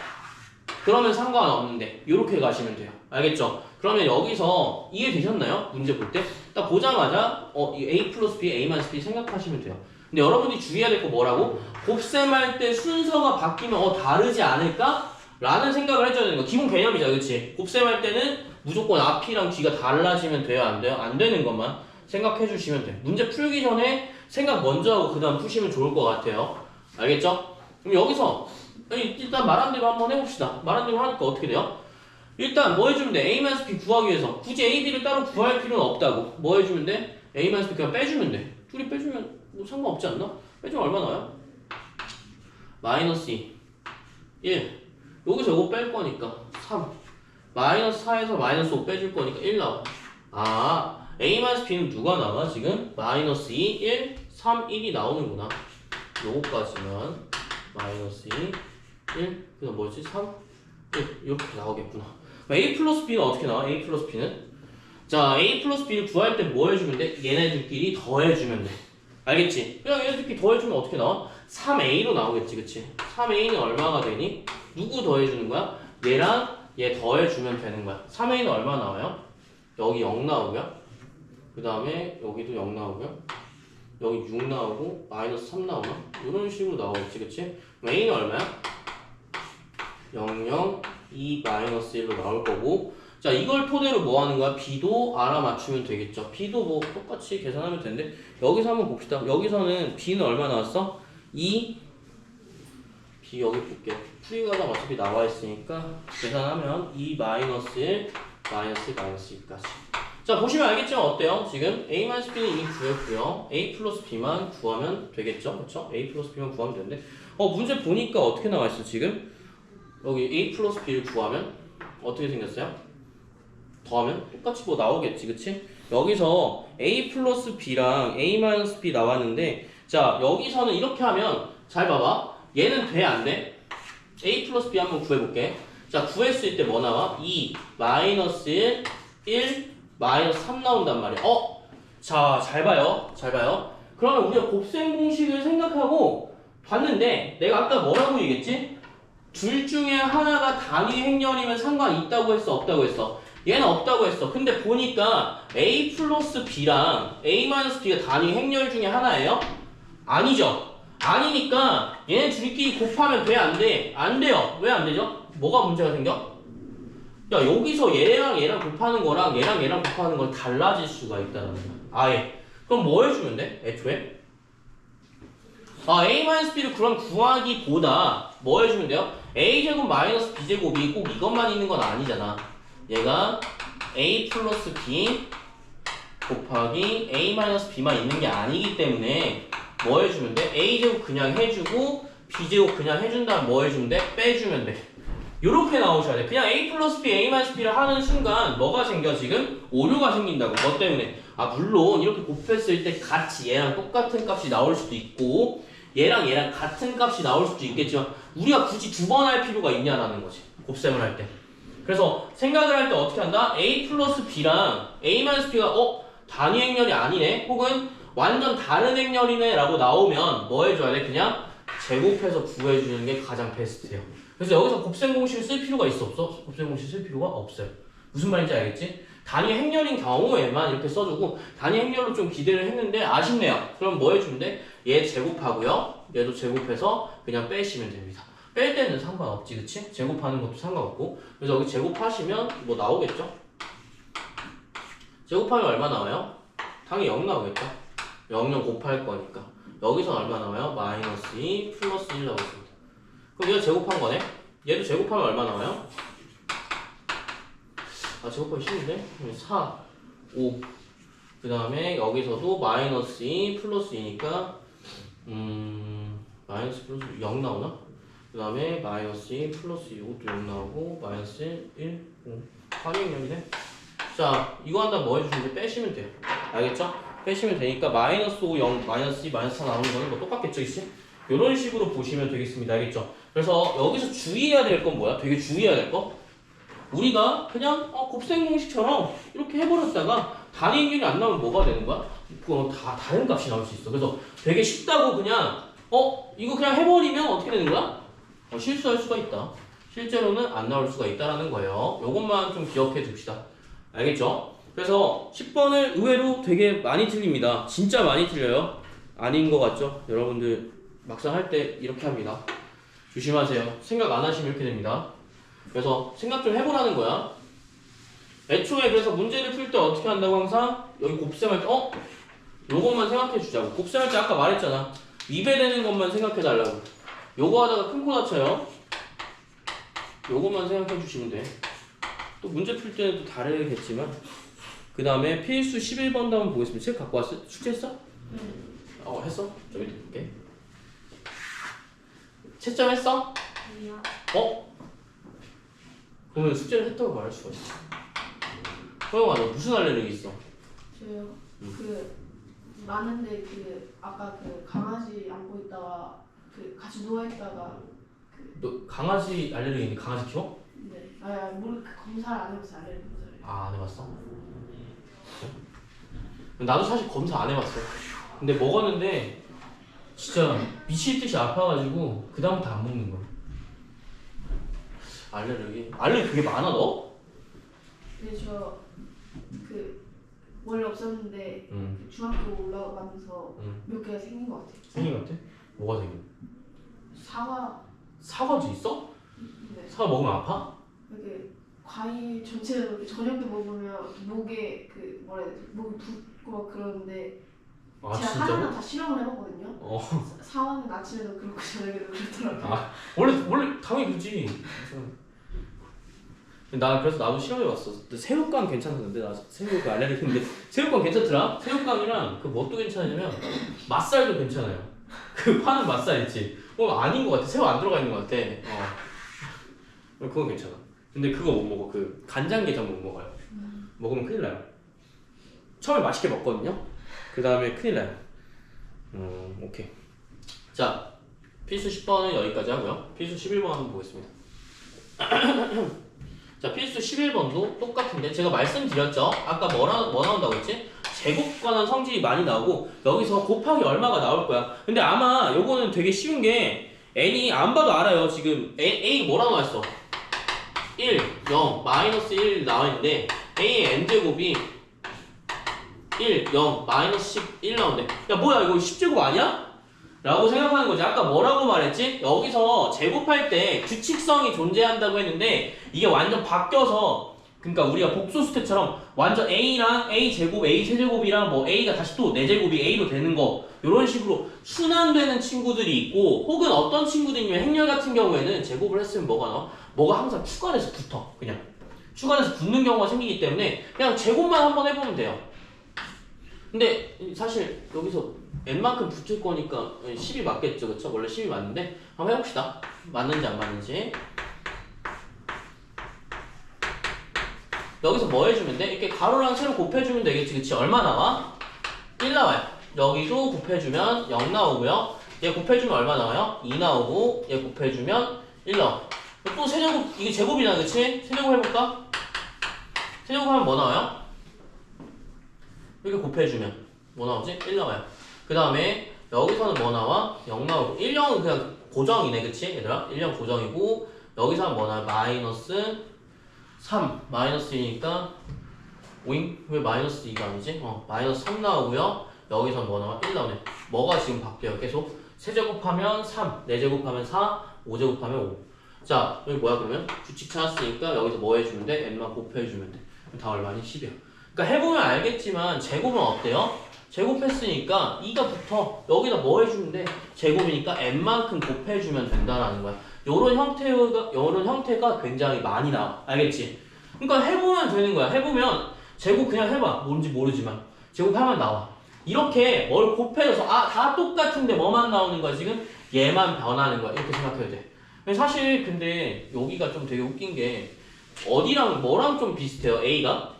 그러면 상관없는데 요렇게 가시면 돼요. 알겠죠? 그러면 여기서 이해되셨나요? 문제 볼 때? 딱 보자마자 이 A 플러스 B, A 마이너스 B 생각하시면 돼요. 근데 여러분이 주의해야 될 거 뭐라고? 곱셈할 때 순서가 바뀌면 다르지 않을까? 라는 생각을 해줘야 되는 거. 기본 개념이죠, 그치? 곱셈할 때는 무조건 앞이랑 뒤가 달라지면 돼요, 안 돼요? 안 되는 것만 생각해 주시면 돼요. 문제 풀기 전에 생각 먼저 하고 그 다음 푸시면 좋을 것 같아요. 알겠죠? 그럼 여기서 일단 말한 대로 한번 해봅시다. 말한 대로 하니까 어떻게 돼요? 일단 뭐 해주면 돼? A-B 구하기 위해서 굳이 A, B를 따로 구할 필요는 없다고. 뭐 해주면 돼? A-B 그냥 빼주면 돼. 둘이 빼주면 뭐 상관없지 않나? 빼주면 얼마 나와요? 마이너스 2 1 여기서 이거 뺄 거니까 3 마이너스 4에서 마이너스 5 빼줄 거니까 1 나와. A-B는 누가 나와 지금? 마이너스 2, 1, 3, 1이 나오는구나. 요거까지만 마이너스 2, 1, 그 다음 뭐지? 3, 1 이렇게 나오겠구나. A 플러스 B는 어떻게 나와? A 플러스 B는? 자, A 플러스 B를 구할 때 뭐 해주면 돼? 얘네들끼리 더해주면 돼. 알겠지? 그냥 얘네들끼리 더해주면 어떻게 나와? 3A로 나오겠지, 그치? 3A는 얼마가 되니? 누구 더해주는 거야? 얘랑 얘 더해주면 되는 거야. 3A는 얼마 나와요? 여기 0 나오고요. 그 다음에 여기도 0 나오고요. 여기 6 나오고 마이너스 3 나오나? 이런 식으로 나오겠지, 그치? 그럼 A는 얼마야? 0, 0, 2, 마이너스 1로 나올 거고. 자, 이걸 토대로 뭐 하는 거야? B도 알아맞추면 되겠죠. B도 뭐 똑같이 계산하면 되는데 여기서 한번 봅시다. 여기서는 B는 얼마 나왔어? 2 B 여기 볼게요. 풀이가가 어차피 나와 있으니까 계산하면 2 마이너스 1 마이너스 1까지. 자, 보시면 알겠죠? 어때요? 지금 A 마이너스 B는 이미 구했고요. A 플러스 B만 구하면 되겠죠? 그쵸? A 플러스 B만 구하면 되는데 문제 보니까 어떻게 나와 있어 지금? 여기 A 플러스 B를 구하면 어떻게 생겼어요? 더하면 똑같이 뭐 나오겠지, 그치? 여기서 A 플러스 B랑 A 마이너스 B 나왔는데 자, 여기서는 이렇게 하면 잘 봐봐. 얘는 돼, 안 돼? A 플러스 B 한번 구해볼게. 자, 구했을 때 뭐 나와? 2 마이너스 1 1 마이너스 3 나온단 말이야. 자, 잘 봐요. 잘 봐요. 그러면 우리가 곱셈 공식을 생각하고 봤는데 내가 아까 뭐라고 얘기했지? 둘 중에 하나가 단위 행렬이면 상관이 있다고 했어, 없다고 했어? 얘는 없다고 했어. 근데 보니까 A 플러스 B랑 A 마이너스 B가 단위 행렬 중에 하나예요? 아니죠. 아니니까 얘네 둘끼리 곱하면 돼, 안 돼? 안 돼요. 왜 안 되죠? 뭐가 문제가 생겨? 야, 여기서 얘랑 얘랑 곱하는 거랑 얘랑 얘랑 곱하는 건 달라질 수가 있다는 거야. 아예. 그럼 뭐 해주면 돼? 애초에? A-B를 그럼 구하기보다 뭐 해주면 돼요? A제곱 마이너스 B제곱이 꼭 이것만 있는 건 아니잖아. 얘가 A 플러스 B 곱하기 A 마이너스 B만 있는 게 아니기 때문에 뭐 해주면 돼? A제곱 그냥 해주고 B제곱 그냥 해준 다음 뭐 해주면 돼? 빼주면 돼. 요렇게 나오셔야 돼. 그냥 A 플러스 B, A 마이너스 B를 하는 순간 뭐가 생겨 지금? 오류가 생긴다고. 뭐 때문에? 물론 이렇게 곱했을 때 같이 얘랑 똑같은 값이 나올 수도 있고 얘랑 얘랑 같은 값이 나올 수도 있겠지만 우리가 굳이 두 번 할 필요가 있냐라는 거지. 곱셈을 할 때. 그래서 생각을 할 때 어떻게 한다? A 플러스 B랑 A 마이너스 B가 단위 행렬이 아니네? 혹은 완전 다른 행렬이네 라고 나오면 뭐 해줘야 돼? 그냥 제곱해서 구해주는 게 가장 베스트예요. 그래서 여기서 곱셈 공식을 쓸 필요가 있어, 없어? 곱셈 공식 쓸 필요가 없어요. 무슨 말인지 알겠지? 단위 행렬인 경우에만 이렇게 써주고 단위 행렬로 좀 기대를 했는데 아쉽네요. 그럼 뭐 해주면 돼? 얘 제곱하고요. 얘도 제곱해서 그냥 빼시면 됩니다. 뺄 때는 상관없지, 그치? 제곱하는 것도 상관없고. 그래서 여기 제곱하시면 뭐 나오겠죠? 제곱하면 얼마 나와요? 당연히 0 나오겠죠? 0, 0 곱할 거니까. 여기서 얼마 나와요? 마이너스 2 플러스 1 나오겠습니다. 그럼 얘가 제곱한 거네? 얘도 제곱하면 얼마 나와요? 아, 제곱하기 쉬운데? 4, 5. 그 다음에 여기서도 마이너스 2 플러스 2니까 마이너스 플러스 0 나오나? 그 다음에 마이너스 2 플러스 2 이것도 0 나오고 마이너스 1, 5 8이네요. 자, 이거 한다면 뭐 해주시면 돼? 빼시면 돼요. 알겠죠? 빼시면 되니까 마이너스 5, 0, 마이너스 2, 마이너스 4 나오는 거는 뭐 똑같겠죠, 이씨? 이런 식으로 보시면 되겠습니다. 알겠죠? 그래서 여기서 주의해야 될 건 뭐야? 되게 주의해야 될 거? 우리가 그냥 곱셈 공식처럼 이렇게 해버렸다가 단위 행렬이 안 나오면 뭐가 되는 거야? 그거 다 다른 값이 나올 수 있어. 그래서 되게 쉽다고 그냥 이거 그냥 해버리면 어떻게 되는 거야? 실수할 수가 있다. 실제로는 안 나올 수가 있다라는 거예요. 요것만 좀 기억해 둡시다. 알겠죠? 그래서 10번을 의외로 되게 많이 틀립니다. 진짜 많이 틀려요. 아닌 것 같죠? 여러분들 막상 할 때 이렇게 합니다. 조심하세요. 생각 안 하시면 이렇게 됩니다. 그래서 생각 좀 해보라는 거야. 애초에 그래서 문제를 풀 때 어떻게 한다고 항상 여기 곱셈할 때 요것만 생각해 주자고. 곱셈할 때 아까 말했잖아. 위배되는 것만 생각해 달라고. 요거 하다가 큰 코 다쳐요. 요것만 생각해 주시면 돼. 또 문제 풀 때는 또 다르겠지만. 그 다음에 필수 11번 한번 보겠습니다. 책 갖고 왔어? 숙제했어? 했어? 좀 이따 볼게. 채점 했어? 아니요. 그러면 숙제를 했다고 말할 수가 있어. 소영아, 너 무슨 알레르기 있어? 저요. 많은데 아까 강아지 안고 있다가 같이 누워 있다가 너 강아지 알레르기인데 강아지 키워? 네. 검사를 안 해봤어요. 알레르기 검사를. 안 해봤어? 그래? 나도 사실 검사 안 해봤어. 근데 먹었는데 진짜 미칠 듯이 아파가지고 그 다음부터 안 먹는 거야. 알레르기 되게 많아 너? 근데 저 원래 없었는데 중학교 올라가면서 몇 개가 생긴 것 같아요. 생긴 것 같아? 뭐가 생겨? 사과도 있어? 네. 사과 먹으면 아파? 이렇게 과일 전체를 저녁에 먹으면 목에 뭐라 해야 되지? 목이 붓고 막 그러는데 제가 진짜로? 하나하나 다 실험을 해봤거든요. 사과는 아침에도 그렇고 저녁에도 그렇더라고요. 원래 당연히 그렇지. 그래서 나도 실험해봤어. 새우깡 괜찮았는데 나 새우 알레르기인데 새우깡 괜찮더라. 새우깡이랑 뭣도 괜찮으냐면 맛살도 괜찮아요. 파는 맛살 있지. 아닌 것 같아. 새우 안 들어가 있는 것 같아. 그건 괜찮아. 근데 그거 못 먹어. 간장게장 못 먹어요. 먹으면 큰일 나요. 처음에 맛있게 먹거든요. 그 다음에 큰일 나요. 오케이. 자, 필수 10번은 여기까지 하고요. 필수 11번 한번 보겠습니다. 자, 필수 11번도 똑같은데 제가 말씀드렸죠? 아까 뭐 나온다고 했지? 제곱 관한 성질이 많이 나오고 여기서 곱하기 얼마가 나올 거야. 근데 아마 요거는 되게 쉬운 게 n이 안 봐도 알아요. 지금 a 뭐라고 나왔어? 1, 0, 마이너스 1 나와있는데 a의 n제곱이 1, 0, 마이너스 11 나오는데 야 뭐야 이거 10제곱 아니야? 라고 생각하는 거지. 아까 뭐라고 말했지? 여기서 제곱할 때 규칙성이 존재한다고 했는데 이게 완전 바뀌어서 그러니까 우리가 복소수 때처럼 완전 a랑 a제곱, a세제곱이랑 뭐 a가 다시 또 4제곱이 a로 되는 거 이런 식으로 순환되는 친구들이 있고 혹은 어떤 친구들이면 행렬 같은 경우에는 제곱을 했으면 뭐가 나와? 뭐가 항상 추가돼서 붙어. 그냥 추가돼서 붙는 경우가 생기기 때문에 그냥 제곱만 한번 해보면 돼요. 근데 사실 여기서 n만큼 붙을 거니까 10이 맞겠죠, 그쵸? 원래 10이 맞는데 한번 해봅시다. 맞는지 안 맞는지. 여기서 뭐 해주면 돼? 이렇게 가로랑 세로 곱해주면 되겠지, 그치? 얼마 나와? 1 나와요. 여기도 곱해주면 0 나오고요. 얘 곱해주면 얼마 나와요? 2 나오고 얘 곱해주면 1 나와. 또 세제곱, 이게 제곱이잖아, 그치? 세제곱 해볼까? 세제곱하면 뭐 나와요? 이렇게 곱해주면 뭐 나오지? 1 나와요. 그 다음에 여기서는 뭐 나와? 0 나오고 1, 0은 그냥 고정이네, 그치? 얘들아? 1, 0 고정이고 여기서는 뭐 나와요? 마이너스 3 마이너스 2니까 오잉? 왜 마이너스 2가 아니지? 마이너스 3 나오고요. 여기서 뭐 나와? 1 나오네. 뭐가 지금 바뀌어요? 계속 세제곱하면 3, 4제곱하면 4, 5제곱하면 5. 자, 여기 뭐야 그러면? 규칙 찾았으니까 여기서 뭐 해주면 돼? n만 곱해주면 돼. 그럼 다 얼마니? 10이야. 그러니까 해보면 알겠지만 제곱은 어때요? 제곱했으니까 2가 붙어. 여기다 뭐 해주면 돼? 제곱이니까 n만큼 곱해주면 된다라는 거야. 요런 형태가 굉장히 많이 나와. 알겠지? 그러니까 해보면 되는 거야. 해보면 제곱 그냥 해봐. 뭔지 모르지만 제곱하면 나와. 이렇게 뭘 곱해줘서 다 똑같은데 뭐만 나오는 거야 지금? 얘만 변하는 거야. 이렇게 생각해도 돼. 사실 근데 여기가 좀 되게 웃긴 게 어디랑 뭐랑 좀 비슷해요. A가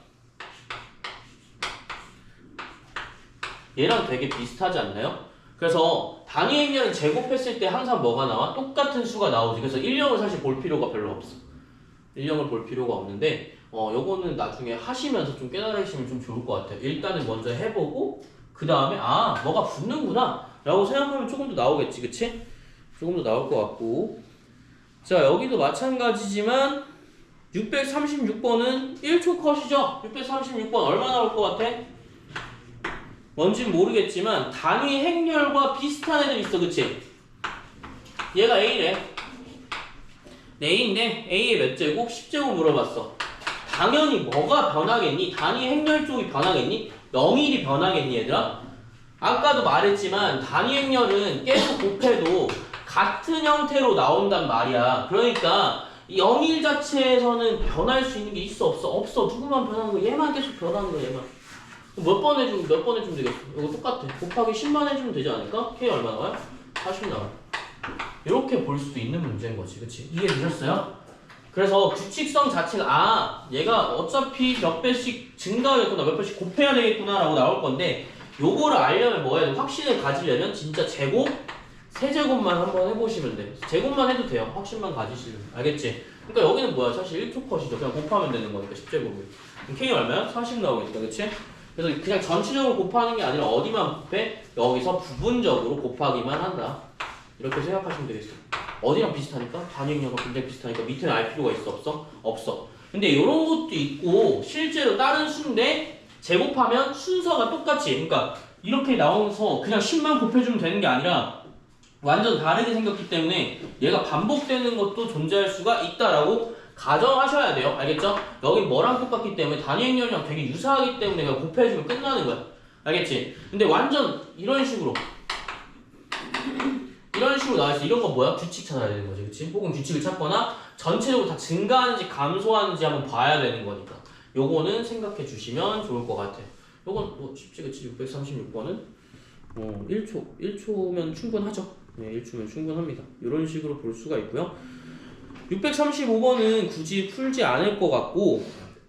얘랑 되게 비슷하지 않나요? 그래서 단위 행렬은 제곱했을 때 항상 뭐가 나와? 똑같은 수가 나오지. 그래서 1형을 사실 볼 필요가 별로 없어. 1형을 볼 필요가 없는데 요거는 나중에 하시면서 좀 깨달으시면 좀 좋을 것 같아요. 일단은 먼저 해보고 그 다음에 뭐가 붙는구나 라고 생각하면 조금 더 나오겠지. 그치? 조금 더 나올 것 같고. 자, 여기도 마찬가지지만 636번은 1초 컷이죠? 636번 얼마 나올 것 같아? 뭔진 모르겠지만 단위 행렬과 비슷한 애들 있어. 그치? 얘가 A래. A인데 A의 몇 제곱? 10제곱 물어봤어. 당연히 뭐가 변하겠니? 단위 행렬 쪽이 변하겠니? 0일이 변하겠니 얘들아? 아까도 말했지만 단위 행렬은 계속 곱해도 같은 형태로 나온단 말이야. 그러니까 이 0일 자체에서는 변할 수 있는 게 있어 없어? 없어. 누구만 변하는 거야? 얘만 계속 변하는 거야 얘만. 몇 번 해주면 되겠어? 이거 똑같아. 곱하기 10만 해주면 되지 않을까? K 얼마 나와요? 40 나와요. 이렇게 볼 수도 있는 문제인 거지. 그치? 이해되셨어요? 그래서 규칙성 자체가 얘가 어차피 몇 배씩 증가하겠구나, 몇 배씩 곱해야 되겠구나 라고 나올 건데 요거를 알려면 뭐 해야 돼? 확신을 가지려면 진짜 제곱, 세제곱만 한번 해보시면 돼. 제곱만 해도 돼요. 확신만 가지시면. 알겠지? 그러니까 여기는 뭐야? 사실 1초 컷이죠. 그냥 곱하면 되는 거니까 10제곱을. K 얼마야? 40 나오겠다. 그치? 그래서 그냥 전체적으로 곱하는 게 아니라 어디만 곱해? 여기서 부분적으로 곱하기만 한다. 이렇게 생각하시면 되겠어. 어디랑 비슷하니까? 단위 행렬과 굉장히 비슷하니까 밑에는 알 필요가 있어 없어? 없어. 근데 이런 것도 있고 실제로 다른 수인데 제곱하면 순서가 똑같이, 그러니까 이렇게 나오면서 그냥 10만 곱해주면 되는 게 아니라 완전 다르게 생겼기 때문에 얘가 반복되는 것도 존재할 수가 있다라고 가정하셔야 돼요. 알겠죠? 여기 뭐랑 똑같기 때문에 단위 행렬이랑 되게 유사하기 때문에 그냥 곱해주면 끝나는 거야. 알겠지? 근데 완전 이런 식으로 나와있어. 이런 거 뭐야? 규칙 찾아야 되는 거지. 그치? 혹은 규칙을 찾거나 전체적으로 다 증가하는지 감소하는지 한번 봐야 되는 거니까 요거는 생각해 주시면 좋을 것 같아요. 요건 뭐 쉽지. 그치? 636번은 1초면 충분하죠. 네, 1초면 충분합니다. 이런 식으로 볼 수가 있고요. 635번은 굳이 풀지 않을 것 같고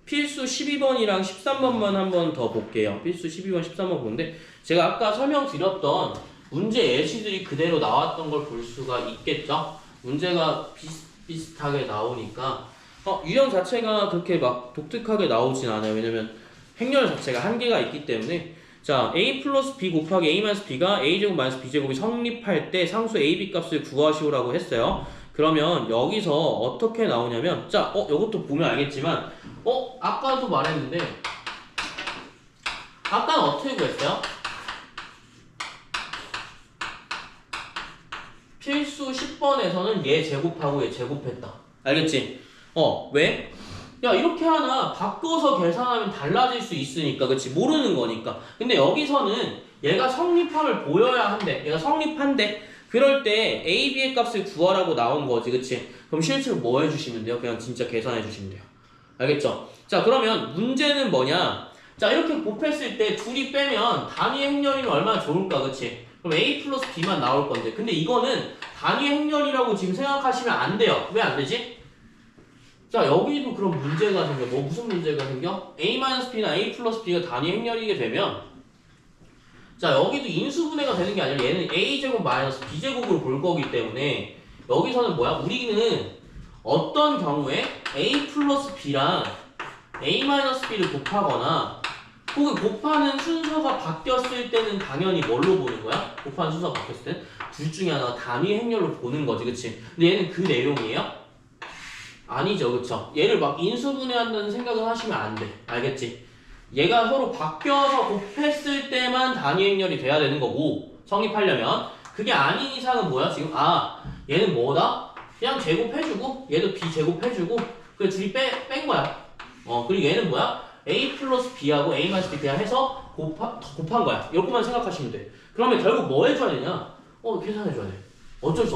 필수 12번이랑 13번만 한번 더 볼게요. 필수 12번, 13번 보는데 제가 아까 설명드렸던 문제 예시들이 그대로 나왔던 걸 볼 수가 있겠죠? 문제가 비슷비슷하게 나오니까 유형 자체가 그렇게 막 독특하게 나오진 않아요. 왜냐면 행렬 자체가 한계가 있기 때문에. 자, a 플러스 b 곱하기 a 마이너스 b가 a제곱 마이너스 b제곱이 성립할 때 상수 a, b 값을 구하시오라고 했어요. 그러면 여기서 어떻게 나오냐면, 자, 요것도 보면 알겠지만, 아까도 말했는데, 아까는 어떻게 구했어요? 필수 10번에서는 얘 제곱하고 얘 제곱했다. 알겠지? 왜? 야, 이렇게 하나 바꿔서 계산하면 달라질 수 있으니까, 그치? 모르는 거니까. 근데 여기서는 얘가 성립함을 보여야 한대. 얘가 성립한대. 그럴 때 A, B의 값을 구하라고 나온 거지, 그치? 그럼 실제로 뭐 해주시면 돼요? 그냥 진짜 계산해 주시면 돼요. 알겠죠? 자, 그러면 문제는 뭐냐? 자, 이렇게 곱했을 때 둘이 빼면 단위 행렬이면 얼마나 좋을까, 그치? 그럼 A 플러스 B만 나올 건데. 근데 이거는 단위 행렬이라고 지금 생각하시면 안 돼요. 왜 안 되지? 자, 여기도 그럼 문제가 생겨. 무슨 문제가 생겨? A-B나 A 플러스 B가 단위 행렬이게 되면, 자, 여기도 인수분해가 되는 게 아니라 얘는 A제곱 마이너스 B제곱으로 볼 거기 때문에 여기서는 뭐야? 우리는 어떤 경우에 A 플러스 B랑 A 마이너스 B를 곱하거나 혹은 곱하는 순서가 바뀌었을 때는 당연히 뭘로 보는 거야? 곱하는 순서가 바뀌었을 때는 둘 중에 하나가 단위 행렬로 보는 거지, 그치? 근데 얘는 그 내용이에요? 아니죠, 그쵸? 얘를 막 인수분해한다는 생각은 하시면 안 돼. 알겠지? 얘가 서로 바뀌어서 곱했을 때만 단위 행렬이 돼야 되는 거고 성립하려면 그게 아닌 이상은 뭐야? 지금 얘는 뭐다? 그냥 제곱해주고 얘도 b 제곱해주고 그 둘이 뺀 거야. 그리고 얘는 뭐야? a 플러스 b하고 a 마이너스 b 그냥 해서 곱한 거야. 이렇게만 생각하시면 돼. 그러면 결국 뭐 해줘야 되냐? 계산해줘야 돼. 어쩔 수 없어.